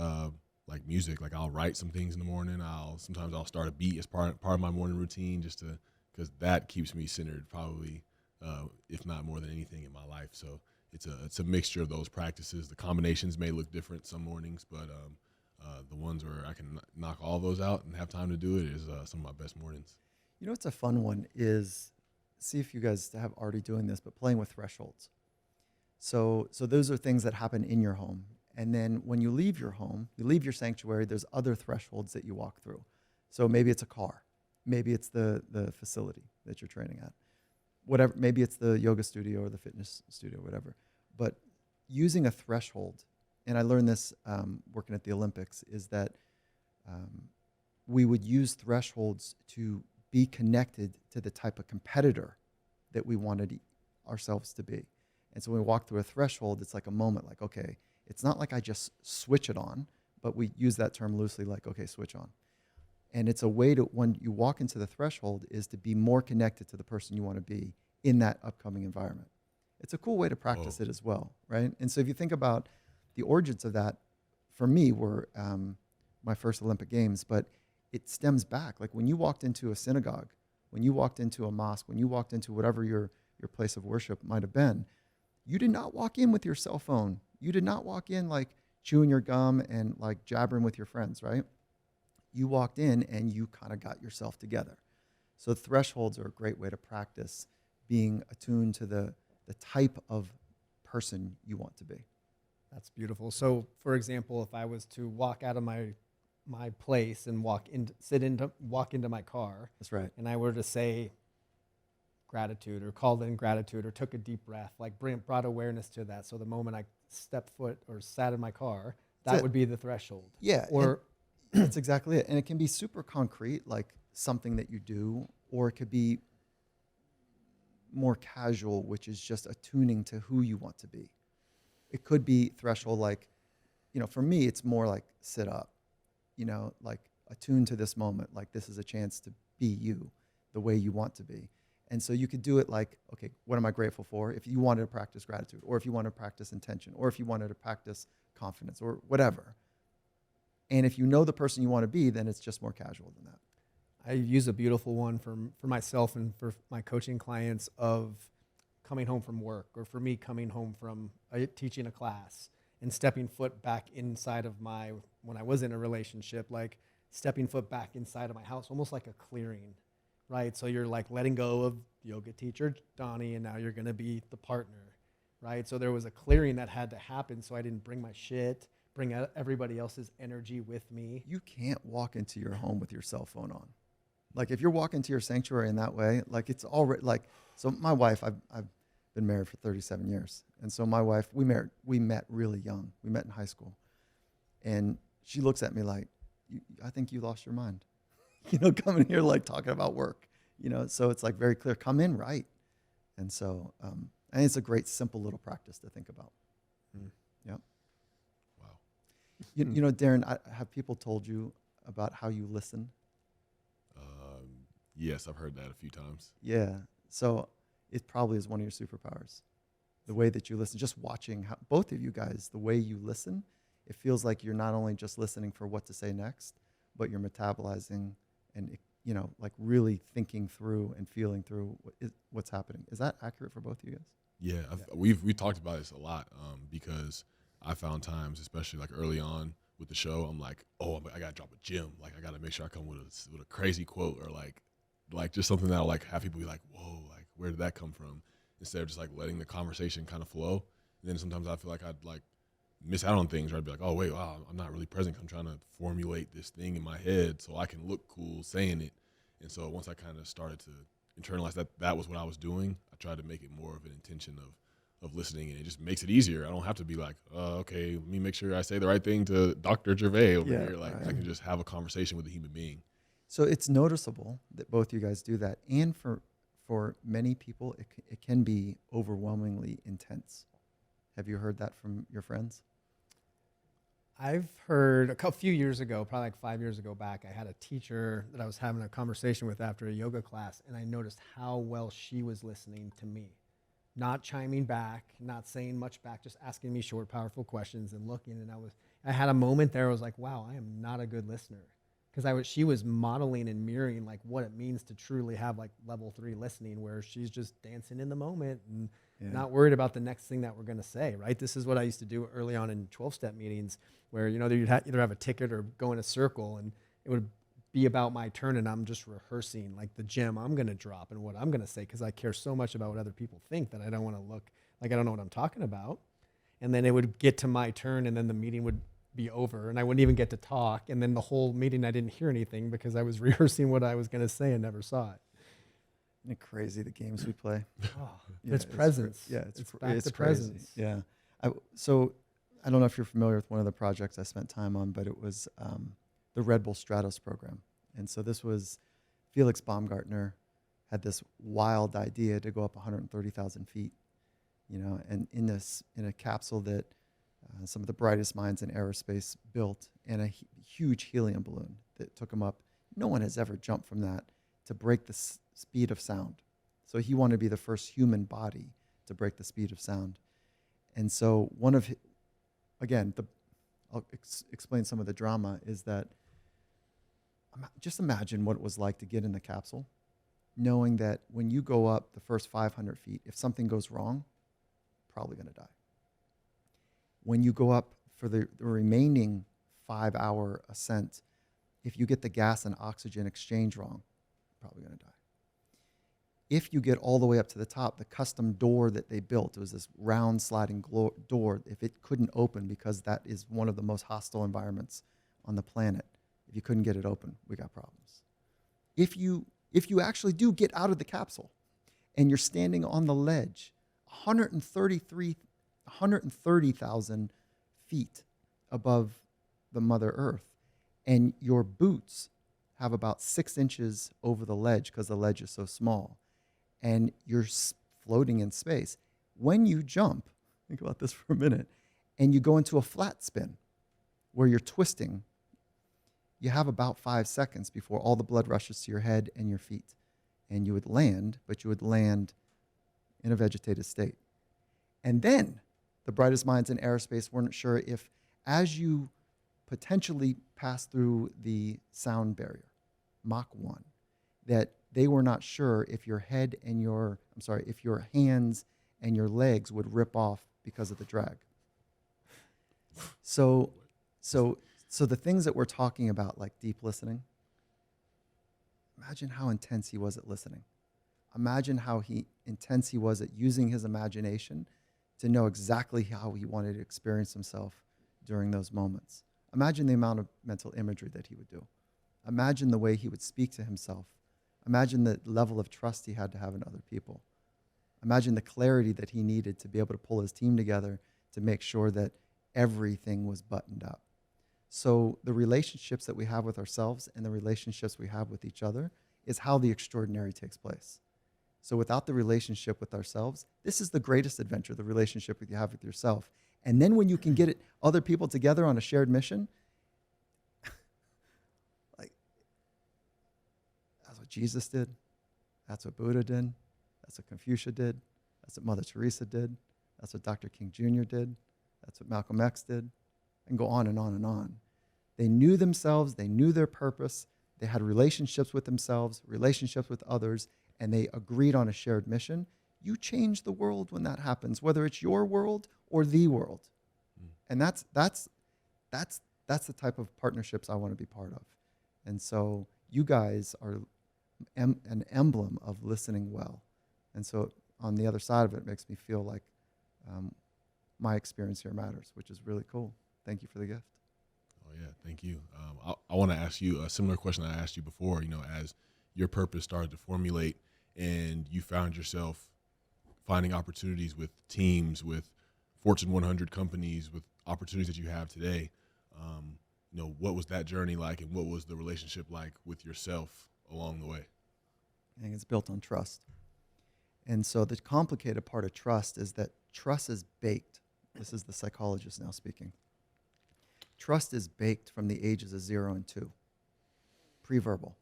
like music, like I'll write some things in the morning. Sometimes I'll start a beat as part of my morning routine, because that keeps me centered, probably, if not more than anything in my life. So it's a mixture of those practices. The combinations may look different some mornings, but the ones where I can knock all those out and have time to do it is some of my best mornings. What's a fun one is, see if you guys have already doing this, but playing with thresholds. So those are things that happen in your home. And then when you leave your home, you leave your sanctuary, there's other thresholds that you walk through. So maybe it's a car. Maybe it's the facility that you're training at. Whatever, maybe it's the yoga studio or the fitness studio, whatever. But using a threshold, and I learned this working at the Olympics, is that we would use thresholds to be connected to the type of competitor that we wanted ourselves to be. And so when we walk through a threshold, it's like a moment, like, okay, it's not like I just switch it on, but we use that term loosely, like, okay, switch on. And it's a way to, when you walk into the threshold, is to be more connected to the person you want to be in that upcoming environment. It's a cool way to practice it as well, right? And so if you think about the origins of that, for me, were my first Olympic Games, but it stems back. Like when you walked into a synagogue, when you walked into a mosque, when you walked into whatever your place of worship might have been, you did not walk in with your cell phone. You did not walk in like chewing your gum and like jabbering with your friends, right? You walked in and you kind of got yourself together. So thresholds are a great way to practice being attuned to the type of person you want to be. That's beautiful. So, for example, if I was to walk out of my place and walk into my car, That's right. and I were to say gratitude or called in gratitude or took a deep breath, like brought awareness to that. So the moment I stepped foot or sat in my car, that would be the threshold. Yeah. Or that's exactly it. And it can be super concrete, like something that you do, or it could be more casual, which is just attuning to who you want to be. It could be threshold, like, for me, it's more like sit up, like attune to this moment, like this is a chance to be you the way you want to be. And so you could do it like, okay, what am I grateful for? If you wanted to practice gratitude, or if you wanted to practice intention, or if you wanted to practice confidence, or whatever. And if you know the person you want to be, then it's just more casual than that. I use a beautiful one for myself and for my coaching clients of coming home from work, or for me coming home from teaching a class and stepping foot back inside of when I was in a relationship, like stepping foot back inside of my house, almost like a clearing, right? So you're like letting go of yoga teacher Donny, and now you're going to be the partner, right? So there was a clearing that had to happen, so I didn't bring my shit, bring everybody else's energy with me. You can't walk into your home with your cell phone on. Like if you're walking to your sanctuary in that way, like it's already like, so my wife, I've been married for 37 years. And so my wife, we met really young. We met in high school. And she looks at me like, I think you lost your mind. Coming here like talking about work, so it's like very clear, come in right. And so I think it's a great, simple little practice to think about. Yep. Wow. Darren, have people told you about how you listen? Yes, I've heard that a few times. Yeah. So it probably is one of your superpowers. The way that you listen, just watching how, both of you guys, the way you listen, it feels like you're not only just listening for what to say next, but you're metabolizing and, like really thinking through and feeling through what's happening. Is that accurate for both of you guys? Yeah, we've talked about this a lot because I found times, especially like early on with the show, I'm like, oh, I gotta drop a gem. Like I gotta make sure I come with a crazy quote, or like just something that'll like have people be like, whoa, like where did that come from? Instead of just like letting the conversation kind of flow. And then sometimes I feel like I'd like miss out on things, or I'd be like, oh wait, wow, I'm not really present. I'm trying to formulate this thing in my head so I can look cool saying it. And so once I kind of started to internalize that was what I was doing, I tried to make it more of an intention of listening, and it just makes it easier. I don't have to be like, okay, let me make sure I say the right thing to Dr. Gervais over here. Like I can just have a conversation with a human being. So it's noticeable that both you guys do that. And for many people, it can be overwhelmingly intense. Have you heard that from your friends? I've heard a few years ago, probably like 5 years ago back, I had a teacher that I was having a conversation with after a yoga class, and I noticed how well she was listening to me. Not chiming back, not saying much back, just asking me short, powerful questions and looking. And I had a moment there. I was like, wow, I am not a good listener. Because she was modeling and mirroring like what it means to truly have like level 3 listening, where she's just dancing in the moment and not worried about the next thing that we're going to say, right? This is what I used to do early on in 12-step meetings, where, you'd either have a ticket or go in a circle, and it would be about my turn, and I'm just rehearsing like the gem I'm going to drop and what I'm going to say, because I care so much about what other people think that I don't want to look like I don't know what I'm talking about. and then it would get to my turn, and then the meeting would be over, and I wouldn't even get to talk. And then the whole meeting, I didn't hear anything because I was rehearsing what I was going to say and never saw it. Isn't it crazy, the games we play? Oh, Yeah, it's presence. It's back it's to crazy. presence. Yeah. So I don't know if you're familiar with one of the projects I spent time on, but it was the Red Bull Stratos program. And so this was Felix Baumgartner had this wild idea to go up 130,000 feet, and in a capsule that some of the brightest minds in aerospace built, and a huge helium balloon that took him up. No one has ever jumped from that to break the speed of sound. So he wanted to be the first human body to break the speed of sound. And so I'll explain some of the drama, is that just imagine what it was like to get in the capsule, knowing that when you go up the first 500 feet, if something goes wrong, probably going to die. When you go up for the remaining 5-hour ascent, if you get the gas and oxygen exchange wrong, probably going to die. If you get all the way up to the top, the custom door that they built, it was this round sliding door, if it couldn't open, because that is one of the most hostile environments on the planet, if you couldn't get it open, we got problems. If you actually do get out of the capsule and you're standing on the ledge, 130,000 feet above the Mother Earth, and your boots have about 6 inches over the ledge because the ledge is so small, and you're floating in space. When you jump, think about this for a minute, and you go into a flat spin where you're twisting, you have about 5 seconds before all the blood rushes to your head and your feet. And you would land, but you would land in a vegetative state. And then the brightest minds in aerospace weren't sure if, as you potentially pass through the sound barrier, Mach 1, that they were not sure if your if your hands and your legs would rip off because of the drag. So the things that we're talking about, like deep listening, imagine how intense he was at listening. Imagine how intense he was at using his imagination to know exactly how he wanted to experience himself during those moments. Imagine the amount of mental imagery that he would do. Imagine the way he would speak to himself. Imagine the level of trust he had to have in other people. Imagine the clarity that he needed to be able to pull his team together to make sure that everything was buttoned up. So the relationships that we have with ourselves and the relationships we have with each other is how the extraordinary takes place. So without the relationship with ourselves, this is the greatest adventure, the relationship that you have with yourself. And then when you can get other people together on a shared mission, like, that's what Jesus did. That's what Buddha did. That's what Confucius did. That's what Mother Teresa did. That's what Dr. King Jr. did. That's what Malcolm X did. And go on and on and on. They knew themselves. They knew their purpose. They had relationships with themselves, relationships with others, and they agreed on a shared mission. You change the world when that happens, whether it's your world or the world. And that's the type of partnerships I want to be part of. And so you guys are an emblem of listening well. And so on the other side of it, makes me feel like my experience here matters, which is really cool. Thank you for the gift. Oh, yeah, thank you. I want to ask you a similar question I asked you before, as your purpose started to formulate and you found yourself finding opportunities with teams, with Fortune 100 companies, with opportunities that you have today. What was that journey like, and what was the relationship like with yourself along the way? I think it's built on trust. And so the complicated part of trust is that trust is baked. This is the psychologist now speaking. Trust is baked from the ages of 0 and 2, pre-verbal.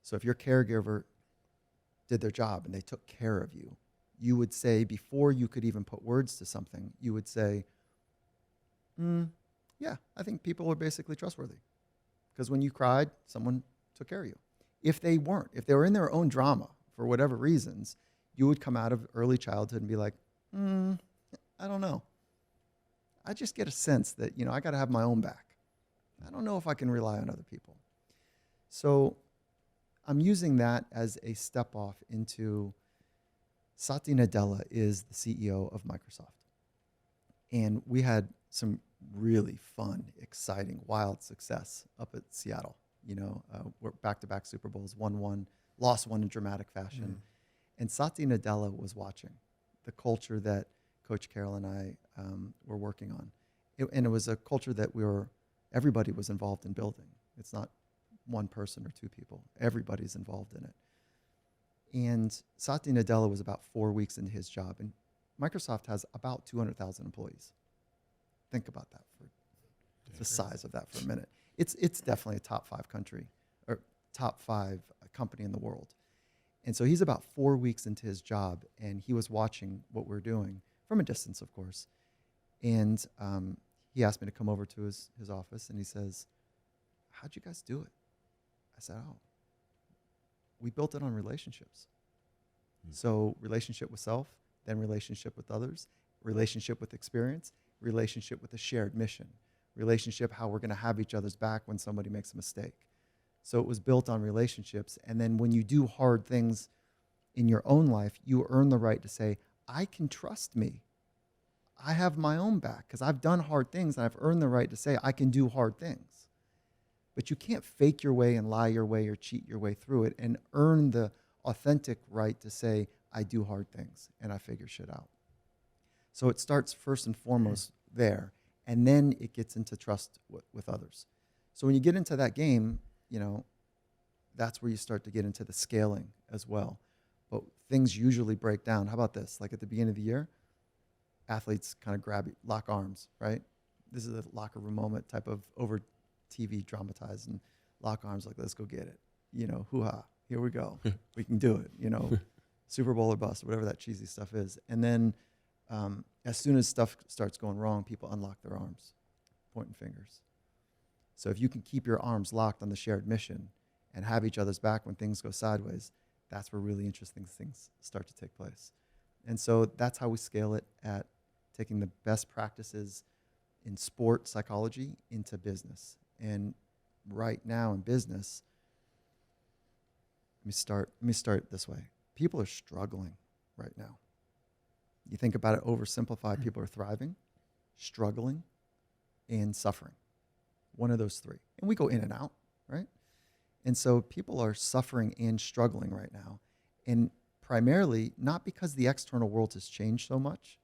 So if your caregiver did their job and they took care of you, you would say, before you could even put words to something, you would say, yeah, I think people are basically trustworthy. Because when you cried, someone took care of you. If they weren't, if they were in their own drama for whatever reasons, you would come out of early childhood and be like, I don't know. I just get a sense that, I got to have my own back. I don't know if I can rely on other people. So I'm using that as a step off into Satya Nadella is the CEO of Microsoft. And we had some really fun, exciting, wild success up at Seattle. We're back-to-back Super Bowls, won one, lost one in dramatic fashion. And Satya Nadella was watching the culture that Coach Carroll and I were working on. And it was a culture that everybody was involved in building. It's not one person or two people. Everybody's involved in it. And Satya Nadella was about 4 weeks into his job. And Microsoft has about 200,000 employees. Think about that for the size of that for a minute. It's definitely a top 5 country or top 5 company in the world. And so he's about 4 weeks into his job, and he was watching what we're doing from a distance, of course. And he asked me to come over to his office, and he says, "How'd you guys do it?" I said, "Oh, we built it on relationships." So relationship with self, then relationship with others, relationship with experience, relationship with a shared mission, relationship how we're going to have each other's back when somebody makes a mistake. So it was built on relationships. And then when you do hard things in your own life, you earn the right to say, I can trust me. I have my own back because I've done hard things, and I've earned the right to say I can do hard things. But you can't fake your way and lie your way or cheat your way through it and earn the authentic right to say, I do hard things and I figure shit out. So it starts first and foremost there, and then it gets into trust with others. So when you get into that game, that's where you start to get into the scaling as well. But things usually break down. How about this? Like at the beginning of the year, athletes kind of lock arms, right? This is a locker room moment type of over TV dramatized, and lock arms like, let's go get it. Hoo-ha, here we go. We can do it, Super Bowl or bust, whatever that cheesy stuff is. And then as soon as stuff starts going wrong, people unlock their arms, pointing fingers. So if you can keep your arms locked on the shared mission and have each other's back when things go sideways, that's where really interesting things start to take place. And so that's how we scale it, at taking the best practices in sport psychology into business. And right now in business, let me start this way. People are struggling right now. You think about it oversimplified, people are thriving, struggling, and suffering. One of those three. And we go in and out, right? And so people are suffering and struggling right now. And primarily not because the external world has changed so much,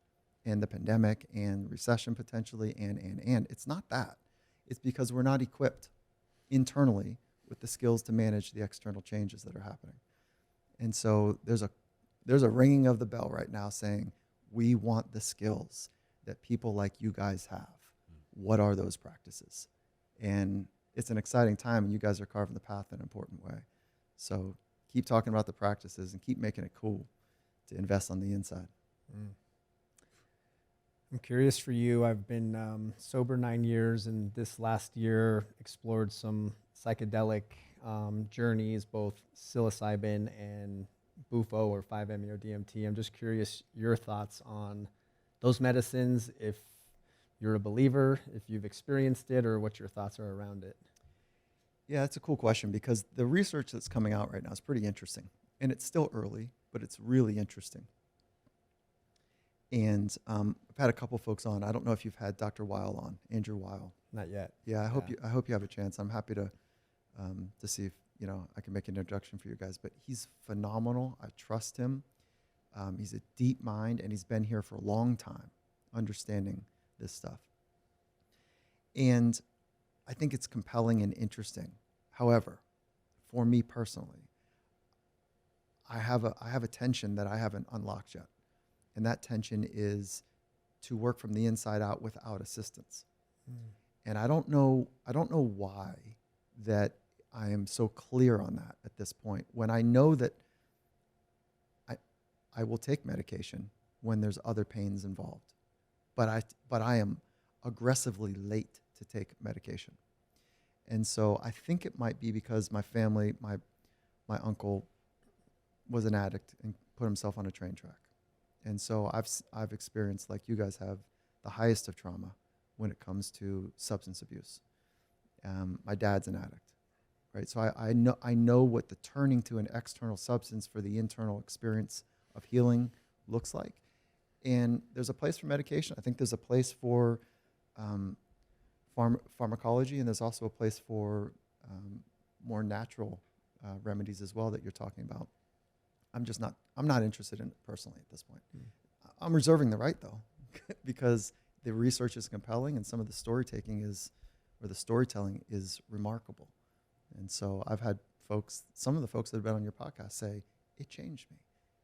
and the pandemic and recession potentially, and it's not that. It's because we're not equipped internally with the skills to manage the external changes that are happening. And so there's a ringing of the bell right now saying, we want the skills that people like you guys have. What are those practices? And it's an exciting time, and you guys are carving the path in an important way. So keep talking about the practices and keep making it cool to invest on the inside. I'm curious for you. I've been sober 9 years, and this last year explored some psychedelic journeys, both psilocybin and Bufo or 5-MeO-DMT. I'm just curious your thoughts on those medicines, if you're a believer, if you've experienced it, or what your thoughts are around it. Yeah, that's a cool question, because the research that's coming out right now is pretty interesting. And it's still early, but it's really interesting. And I've had a couple folks on. I don't know if you've had Dr. Weil on, Andrew Weil. Not yet. Yeah, I hope you have a chance. I'm happy to see if I can make an introduction for you guys. But he's phenomenal. I trust him. He's a deep mind, and he's been here for a long time, understanding this stuff. And I think it's compelling and interesting. However, for me personally, I have a tension that I haven't unlocked yet. And that tension is to work from the inside out without assistance. And I don't know why that I am so clear on that at this point, when I know that I will take medication when there's other pains involved. But I am aggressively late to take medication. And so I think it might be because my family, my uncle was an addict and put himself on a train track. And so I've experienced, like you guys have, the highest of trauma when it comes to substance abuse. My dad's an addict, right? So I know what the turning to an external substance for the internal experience of healing looks like. And there's a place for medication. I think there's a place for pharmacology, and there's also a place for more natural remedies as well that you're talking about. I'm not interested in it personally at this point. I'm reserving the right though, because the research is compelling and some of the storytelling is remarkable. And so I've had some of the folks that have been on your podcast say, it changed me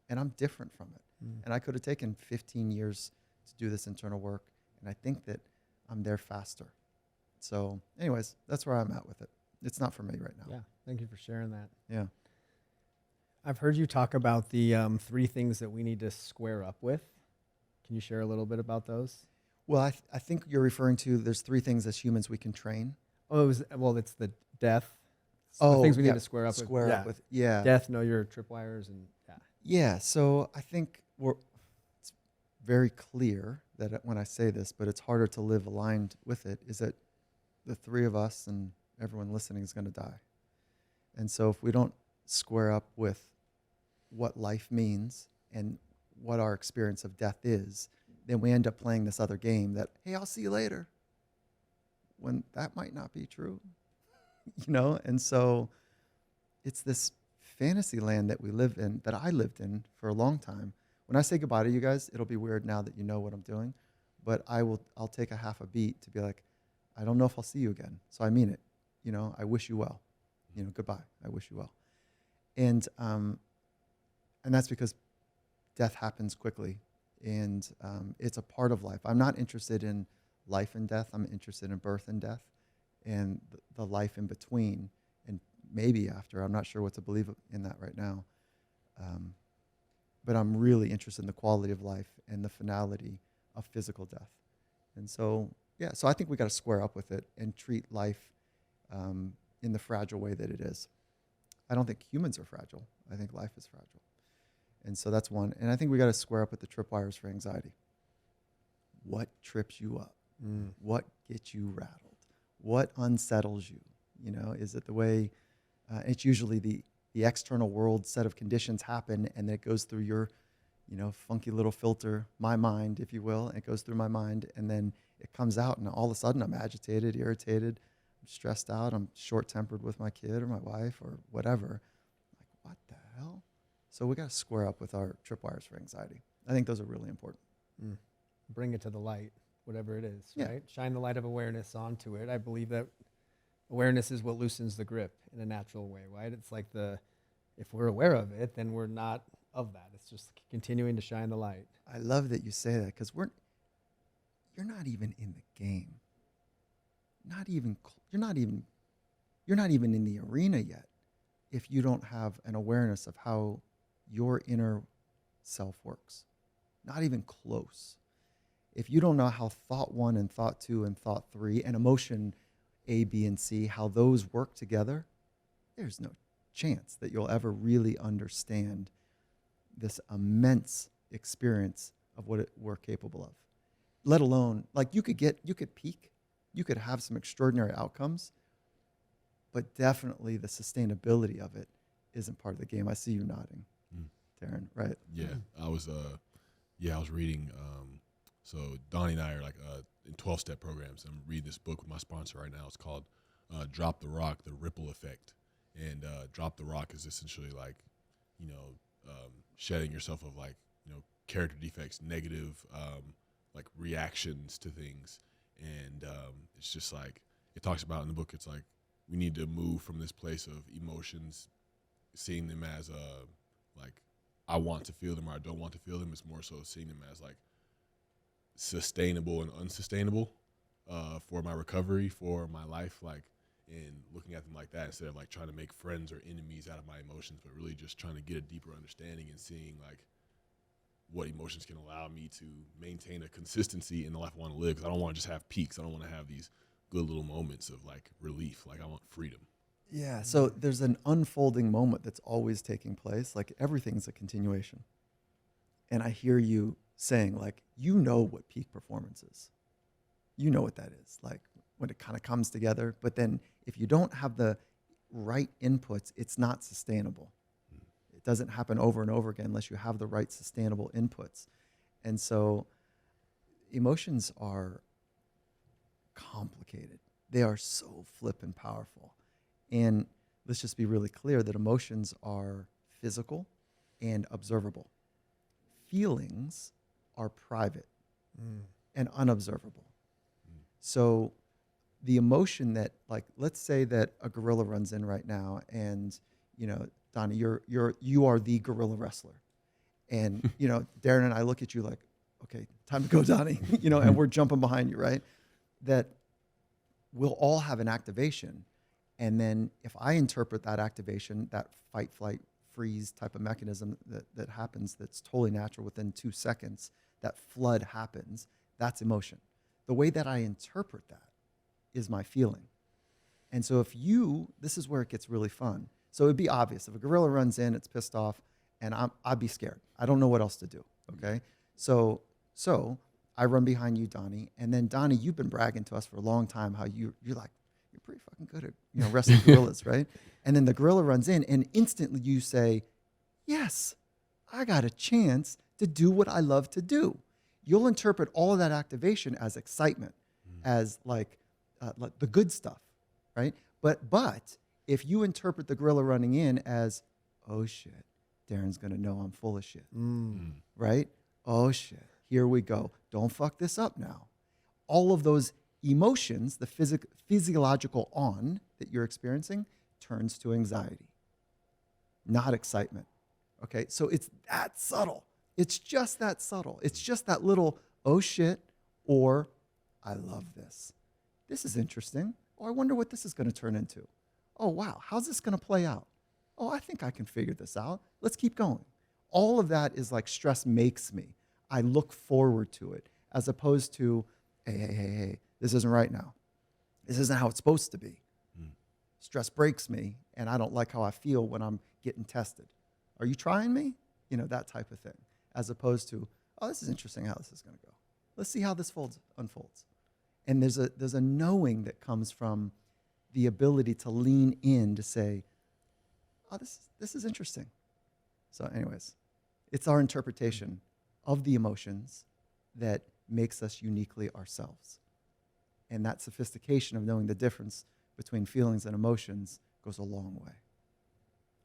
and I'm different from it. And I could have taken 15 years to do this internal work. And I think that I'm there faster. So anyways, that's where I'm at with it. It's not for me right now. Yeah. Thank you for sharing that. Yeah. I've heard you talk about the 3 things that we need to square up with. Can you share a little bit about those? Well, I think you're referring to there's 3 things as humans we can train. Oh, it's the death. The things we need to square up with. Yeah. Death, know your tripwires, and yeah. Yeah. So I think it's very clear that when I say this, but it's harder to live aligned with it, is that the 3 of us and everyone listening is going to die. And so if we don't square up with what life means and what our experience of death is, then we end up playing this other game that, hey, I'll see you later, when that might not be true, And so it's this fantasy land that we live in, that I lived in for a long time. When I say goodbye to you guys, it'll be weird now that you know what I'm doing, but I'll take a half a beat to be like, I don't know if I'll see you again. So I mean it, I wish you well, goodbye. I wish you well. And that's because death happens quickly, and it's a part of life. I'm not interested in life and death. I'm interested in birth and death and the life in between and maybe after. I'm not sure what to believe in that right now. But I'm really interested in the quality of life and the finality of physical death. And so, so I think we got to square up with it and treat life in the fragile way that it is. I don't think humans are fragile. I think life is fragile. And so that's one. And I think we got to square up with the tripwires for anxiety. What trips you up? What gets you rattled? What unsettles you? Is it the way it's usually the external world set of conditions happen, and then it goes through your, funky little filter, my mind, if you will, and it goes through my mind, and then it comes out, and all of a sudden I'm agitated, irritated, I'm stressed out, I'm short-tempered with my kid or my wife or whatever. Like, what the hell? So we got to square up with our tripwires for anxiety. I think those are really important. Bring it to the light, whatever it is, right? Shine the light of awareness onto it. I believe that awareness is what loosens the grip in a natural way, right? It's like if we're aware of it, then we're not of that. It's just continuing to shine the light. I love that you say that, because you're not even in the game. You're not even in the arena yet if you don't have an awareness of how your inner self works. Not even close. If you don't know how thought 1 and thought 2 and thought 3 and emotion A, B, and C, how those work together, there's no chance that you'll ever really understand this immense experience of what we're capable of. Let alone, like you could peak, you could have some extraordinary outcomes, but definitely the sustainability of it isn't part of the game. I see you nodding, Darren, right? Yeah, I was reading, so Donnie and I are like in 12-step programs. I'm reading this book with my sponsor right now. It's called Drop the Rock, The Ripple Effect. And Drop the Rock is essentially like, shedding yourself of like, character defects, negative, like reactions to things. And it's just like, it talks about in the book, it's like, we need to move from this place of emotions, seeing them as like, I want to feel them or I don't want to feel them. It's more so seeing them as like sustainable and unsustainable for my recovery, for my life, like, and looking at them like that instead of like trying to make friends or enemies out of my emotions, but really just trying to get a deeper understanding and seeing like what emotions can allow me to maintain a consistency in the life I want to live. Because I don't want to just have peaks. I don't want to have these good little moments of like relief. Like I want freedom. Yeah, so there's an unfolding moment that's always taking place. Like everything's a continuation. And I hear you saying like, what peak performance is. You know what that is. Like when it kind of comes together. But then if you don't have the right inputs, it's not sustainable. It doesn't happen over and over again unless you have the right sustainable inputs. And so emotions are complicated. They are so flippin' powerful. And let's just be really clear that emotions are physical and observable. Feelings are private and unobservable. So the emotion that, like, let's say that a gorilla runs in right now, and Donnie, you are the gorilla wrestler, and Darren and I look at you like, okay, time to go, Donnie, and we're jumping behind you, right? That we'll all have an activation, and then if I interpret that activation, that fight, flight, freeze type of mechanism that happens, that's totally natural within 2 seconds, that flood happens, that's emotion. The way that I interpret that is my feeling. And so this is where it gets really fun. So it'd be obvious. If a gorilla runs in, it's pissed off, and I'd be scared. I don't know what else to do, okay? So I run behind you, Donnie, and then Donnie, you've been bragging to us for a long time how you're pretty fucking good at wrestling gorillas, right? And then the gorilla runs in, and instantly you say, yes, I got a chance to do what I love to do. You'll interpret all of that activation as excitement, as like the good stuff, right? But if you interpret the gorilla running in as, oh shit, Darren's gonna know I'm full of shit, right? Oh shit, here we go. Don't fuck this up now. All of those emotions, the physiological on that you're experiencing, turns to anxiety, not excitement. Okay, so it's that subtle. It's just that subtle. It's just that little, oh shit, or I love this. This is interesting. Oh, I wonder what this is going to turn into. Oh, wow, how's this going to play out? Oh, I think I can figure this out. Let's keep going. All of that is like stress makes me. I look forward to it, as opposed to, hey, this isn't right now. This isn't how it's supposed to be. Stress breaks me, and I don't like how I feel when I'm getting tested. Are you trying me? That type of thing. As opposed to, oh, this is interesting how this is going to go. Let's see how this unfolds. And there's a knowing that comes from the ability to lean in to say, oh, this is interesting. So anyways, it's our interpretation of the emotions that makes us uniquely ourselves. And that sophistication of knowing the difference between feelings and emotions goes a long way.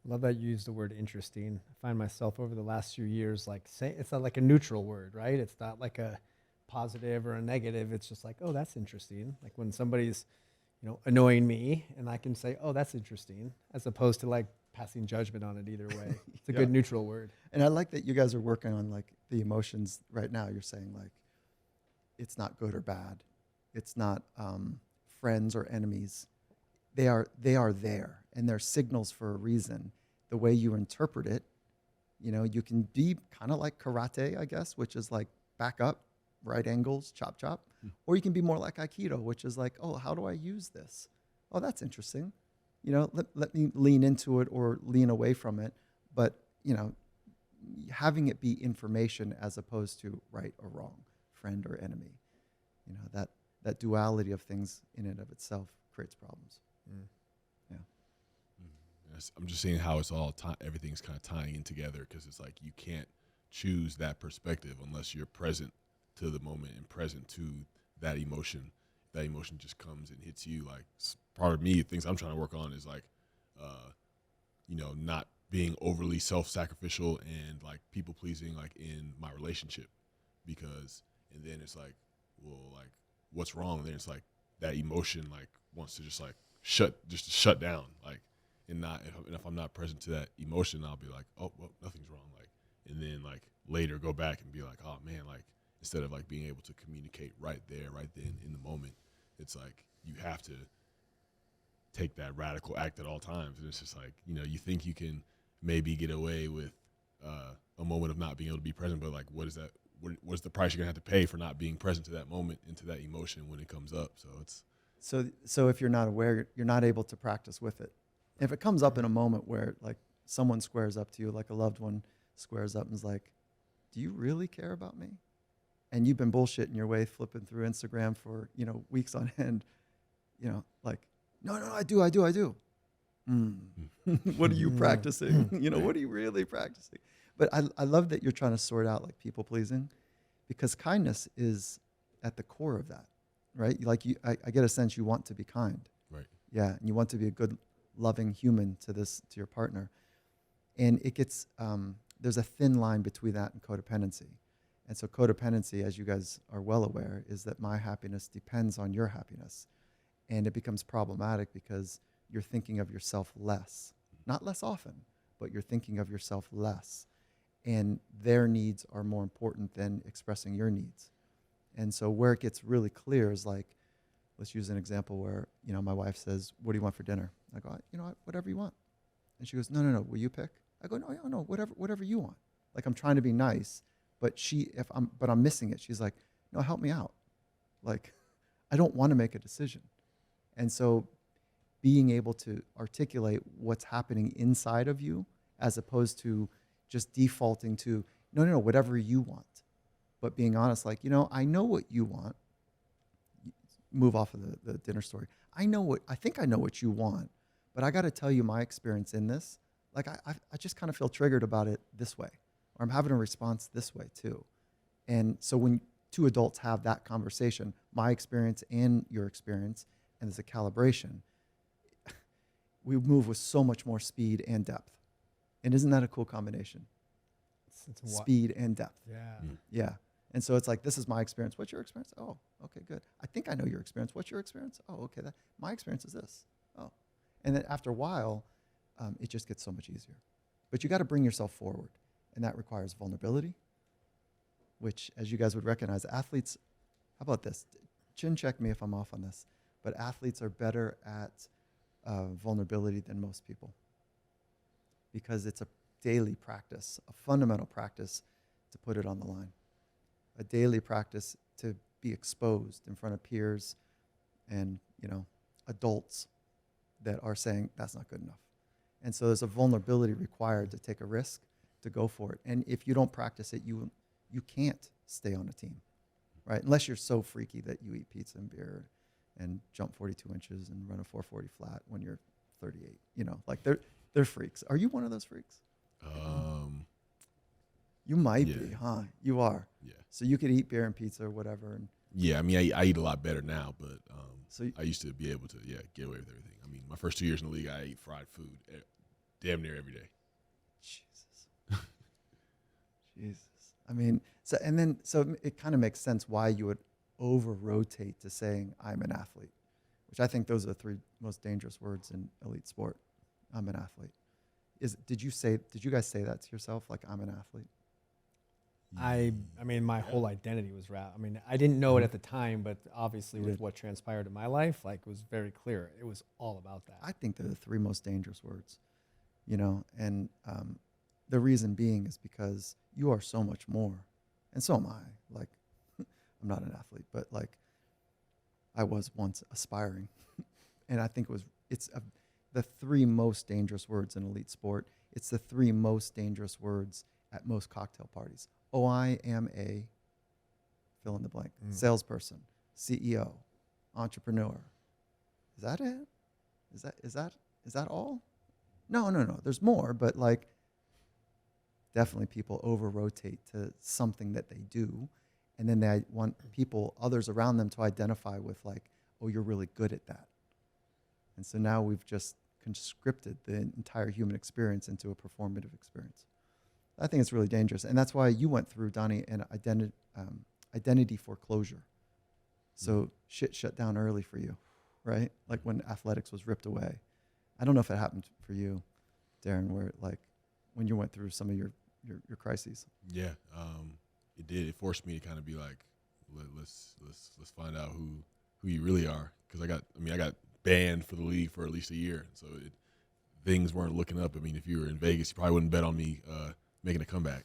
Love that you used the word interesting. I find myself over the last few years saying it's not like a neutral word, right? It's not like a positive or a negative. It's just like, oh, that's interesting. Like when somebody's, annoying me, and I can say, oh, that's interesting, as opposed to like passing judgment on it either way. It's a good neutral word. And I like that you guys are working on like the emotions right now. You're saying like, it's not good or bad. It's not friends or enemies. They are there, and they're signals for a reason. The way you interpret it, you can be kind of like karate, I guess, which is like back up, right angles, chop, chop. Or you can be more like Aikido, which is like, oh, how do I use this? Oh, that's interesting. Let me lean into it or lean away from it. But, having it be information as opposed to right or wrong, friend or enemy. That duality of things in and of itself creates problems. Yeah. I'm just seeing how it's all everything's kind of tying in together, because it's like you can't choose that perspective unless you're present to the moment and present to that emotion. That emotion just comes and hits you. Like part of me, things I'm trying to work on is like, not being overly self-sacrificial and like people pleasing, like in my relationship, and then it's like, well, like what's wrong? And then it's like that emotion like wants to just like shut down, like, and if I'm not present to that emotion, I'll be like, oh, well, nothing's wrong. Like, and then like later go back and be like, oh man, like, instead of like being able to communicate right there, right then in the moment, it's like you have to take that radical act at all times. And it's just like, you think you can maybe get away with a moment of not being able to be present, but like, what is that? What's the price you're gonna have to pay for not being present to that moment and to that emotion when it comes up? So it's so if you're not aware, you're not able to practice with it. If it comes up in a moment where like someone squares up to you, like a loved one squares up and is like, do you really care about me? And you've been bullshitting your way, flipping through Instagram for, weeks on end, like, no, I do. What are you practicing? What are you really practicing? But I love that you're trying to sort out like people pleasing, because kindness is at the core of that, right? Like I get a sense you want to be kind. Right. Yeah, and you want to be a good, loving human to your partner. And it gets, there's a thin line between that and codependency. And so codependency, as you guys are well aware, is that my happiness depends on your happiness. And it becomes problematic because you're thinking of yourself less. Not less often, but you're thinking of yourself less. And their needs are more important than expressing your needs. And so where it gets really clear is like, let's use an example where, my wife says, what do you want for dinner? I go, whatever you want. And she goes, no, will you pick? I go, no, whatever you want. Like, I'm trying to be nice, but I'm missing it. She's like, no, help me out. Like, I don't want to make a decision. And so being able to articulate what's happening inside of you as opposed to just defaulting to, no, whatever you want. But being honest, like, I know what you want. Move off of the dinner story. I think I know what you want, but I got to tell you my experience in this. Like, I just kind of feel triggered about it this way, or I'm having a response this way too. And so when two adults have that conversation, my experience and your experience, and there's a calibration, we move with so much more speed and depth. And isn't that a cool combination? Speed and depth. Yeah. Yeah. And so it's like, this is my experience. What's your experience? Oh, okay, good. I think I know your experience. What's your experience? Oh, okay. My experience is this. Oh. And then after a while, it just gets so much easier. But you got to bring yourself forward. And that requires vulnerability, which, as you guys would recognize, athletes, how about this? Chin check me if I'm off on this. But athletes are better at vulnerability than most people, because it's a daily practice, a fundamental practice to put it on the line. A daily practice to be exposed in front of peers and, adults that are saying that's not good enough. And so there's a vulnerability required to take a risk, to go for it. And if you don't practice it, you can't stay on a team, right? Unless you're so freaky that you eat pizza and beer and jump 42 inches and run a 440 flat when you're 38. Like they're freaks. Are you one of those freaks? You might be, huh? You are. Yeah. So you could eat beer and pizza or whatever. And Yeah, I mean, I eat a lot better now, but So I used to be able to, get away with everything. I mean, my first 2 years in the league, I ate fried food damn near every day. Jesus. Jesus. I mean, so it kind of makes sense why you would over-rotate to saying, I'm an athlete, which I think those are the three most dangerous words in elite sport. I'm an athlete. Did you guys say that to yourself, like, I'm an athlete? I mean, my whole identity was rap. I mean, I didn't know it at the time, but obviously with what transpired in my life, like, it was very clear. It was all about that. I think they're the three most dangerous words, and the reason being is because you are so much more, and so am I. Like, I'm not an athlete, but like, I was once aspiring, and I think the three most dangerous words in elite sport. It's the three most dangerous words at most cocktail parties. Oh, I am a fill in the blank, salesperson, CEO, entrepreneur. Is that it? Is that all? No. There's more, but like, definitely people over-rotate to something that they do, and then they want others around them to identify with, like, oh, you're really good at that. And so now we've just conscripted the entire human experience into a performative experience. I think it's really dangerous. And that's why you went through, Donny, an identity foreclosure. So shit shut down early for you, right? Like when athletics was ripped away. I don't know if it happened for you, Darren, where like when you went through some of your crises. Yeah, it did. It forced me to kind of be like, let's find out who you really are. Because I got banned for the league for at least a year. So things weren't looking up. I mean, if you were in Vegas, you probably wouldn't bet on me making a comeback.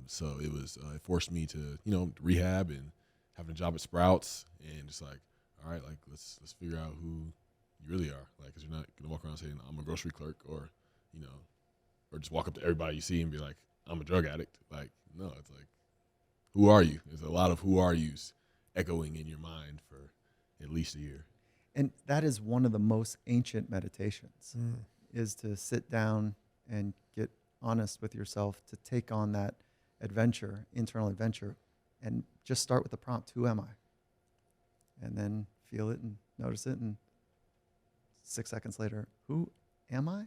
So it forced me to, rehab and having a job at Sprouts and just like, all right, like let's figure out who you really are. Like, cause you're not gonna walk around saying I'm a grocery clerk or just walk up to everybody you see and be like, I'm a drug addict. Like, no, it's like, who are you? There's a lot of who are yous echoing in your mind for at least a year. And that is one of the most ancient meditations, is to sit down and get honest with yourself, to take on that internal adventure, and just start with the prompt, who am I? And then feel it and notice it. And 6 seconds later, who am I?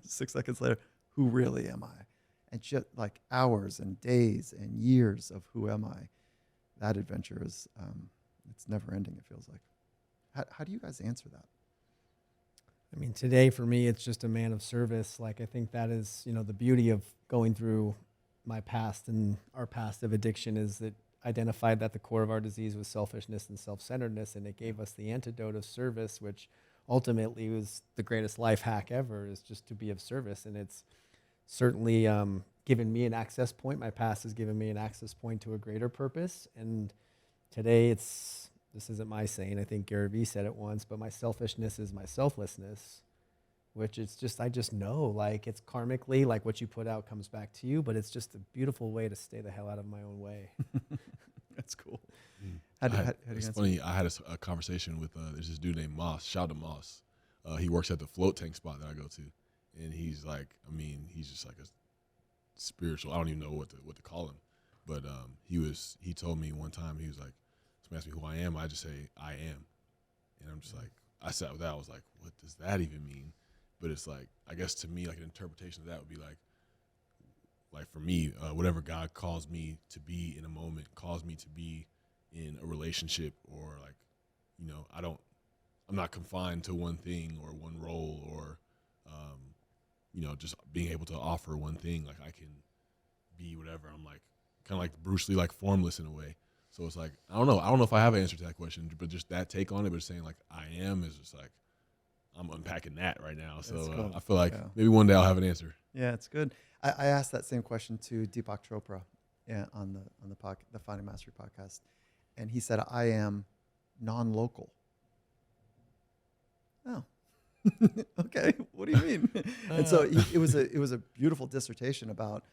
6 seconds later, who really am I? And just like hours and days and years of who am I? That adventure is, it's never ending, it feels like. How do you guys answer that? I mean, today for me, it's just a man of service. Like, I think that is, you know, the beauty of going through my past and our past of addiction is that identified that the core of our disease was selfishness and self-centeredness, and it gave us the antidote of service, which ultimately was the greatest life hack ever, is just to be of service. And it's certainly given me an access point. My past has given me an access point to a greater purpose. And today this isn't my saying, I think Gervais said it once, but my selfishness is my selflessness, which it's just, I just know, like, it's karmically, like what you put out comes back to you, but it's just a beautiful way to stay the hell out of my own way. That's cool. It's funny, I had a conversation with, there's this dude named Moss, shout out to Moss. He works at the float tank spot that I go to. And he's like, I mean, he's just like a spiritual, I don't even know what to call him. But he told me one time, he was like, somebody asked me who I am, I just say, I am. And I'm just like, I sat with that, I was like, what does that even mean? But it's like, I guess to me, like an interpretation of that would be like for me, whatever God calls me to be in a moment, calls me to be in a relationship, or like, you know, I'm not confined to one thing or one role, or, you know, just being able to offer one thing. Like I can be whatever. I'm like, kind of like Bruce Lee, like formless in a way. So it's like, I don't know if I have an answer to that question, but just that take on it, but saying like I am is just like, I'm unpacking that right now. So cool. I feel like maybe one day I'll have an answer. Yeah, it's good. I asked that same question to Deepak Chopra on the Finding Mastery podcast, and he said, I am non-local. Oh, okay. What do you mean? And so it was a beautiful dissertation about,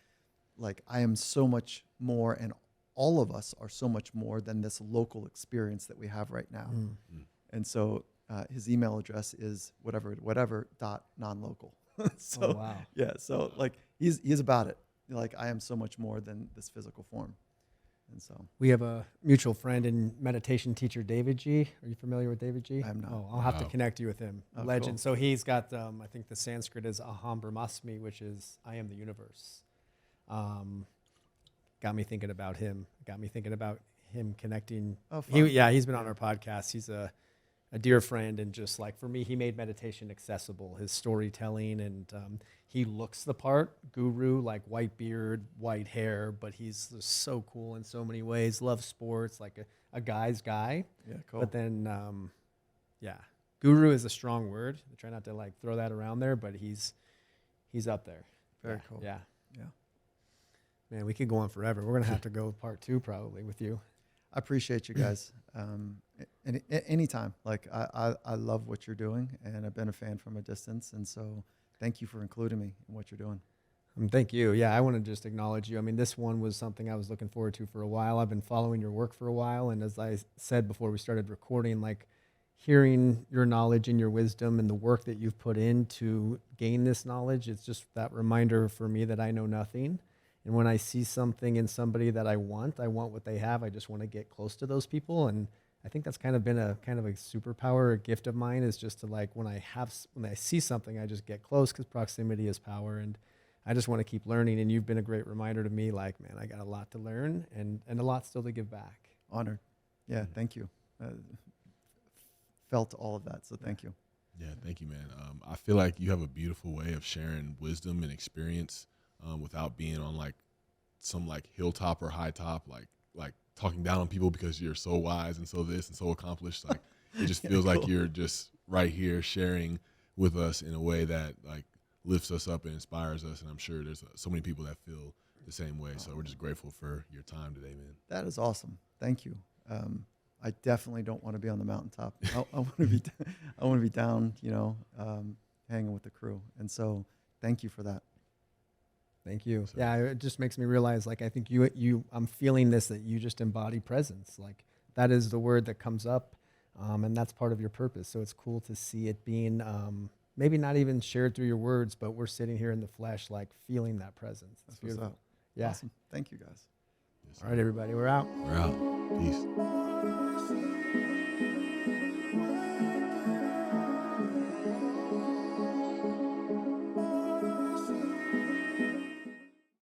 like, I am so much more, and all of us are so much more than this local experience that we have right now. And so his email address is whatever dot non-local. So Oh, wow. yeah, so like he's about it. Like, I am so much more than this physical form. And so We have a mutual friend and meditation teacher, David G. Are you familiar with David G? I'm not. Oh, I'll have to connect you with him. Oh, Legend. cool. So he's got, I think the Sanskrit is Aham Brahmasmi, which is I am the universe. Got me thinking about him. Got me thinking about him connecting. Oh, fun. He's been on our podcast. He's a dear friend, and just like for me, he made meditation accessible. His storytelling, and he looks the part, guru, like white beard, white hair, but he's just so cool in so many ways. Loves sports, like a guy's guy. Yeah, cool. But then, guru is a strong word. I try not to like throw that around there, but he's up there. Very Yeah, cool. Yeah. Yeah. Man, we could go on forever. We're going to have to go part 2 probably with you. I appreciate you guys. Anytime. Like, I love what you're doing, and I've been a fan from a distance. And so thank you for including me in what you're doing. Thank you. Yeah, I want to just acknowledge you. I mean, this one was something I was looking forward to for a while. I've been following your work for a while. And as I said before we started recording, like hearing your knowledge and your wisdom and the work that you've put in to gain this knowledge, it's just that reminder for me that I know nothing. And when I see something in somebody that I want what they have. I just want to get close to those people. And I think that's kind of been a superpower, a gift of mine, is just to like, when I see something, I just get close, because proximity is power. And I just want to keep learning. And you've been a great reminder to me, like, man, I got a lot to learn and a lot still to give back. Honored. Yeah, thank you. Felt all of that, so thank you. Yeah, thank you, man. I feel like you have a beautiful way of sharing wisdom and experience without being on like some like hilltop or high top, like talking down on people because you're so wise and so this and so accomplished. Like it just feels cool. like you're just right here sharing with us in a way that like lifts us up and inspires us. And I'm sure there's so many people that feel the same way. So we're just grateful for your time today, man. That is awesome. Thank you. I definitely don't want to be on the mountaintop. I want to be I want to be down, hanging with the crew. And so thank you for that. Thank you. So- Yeah, it just makes me realize, like, I think I'm feeling this, that you just embody presence. Like, that is the word that comes up, and that's part of your purpose. So it's cool to see it being maybe not even shared through your words, but we're sitting here in the flesh, like feeling that presence. It's That's what's beautiful. up. Yeah. Awesome. Thank you, guys. All right, everybody, we're out. We're out. Peace.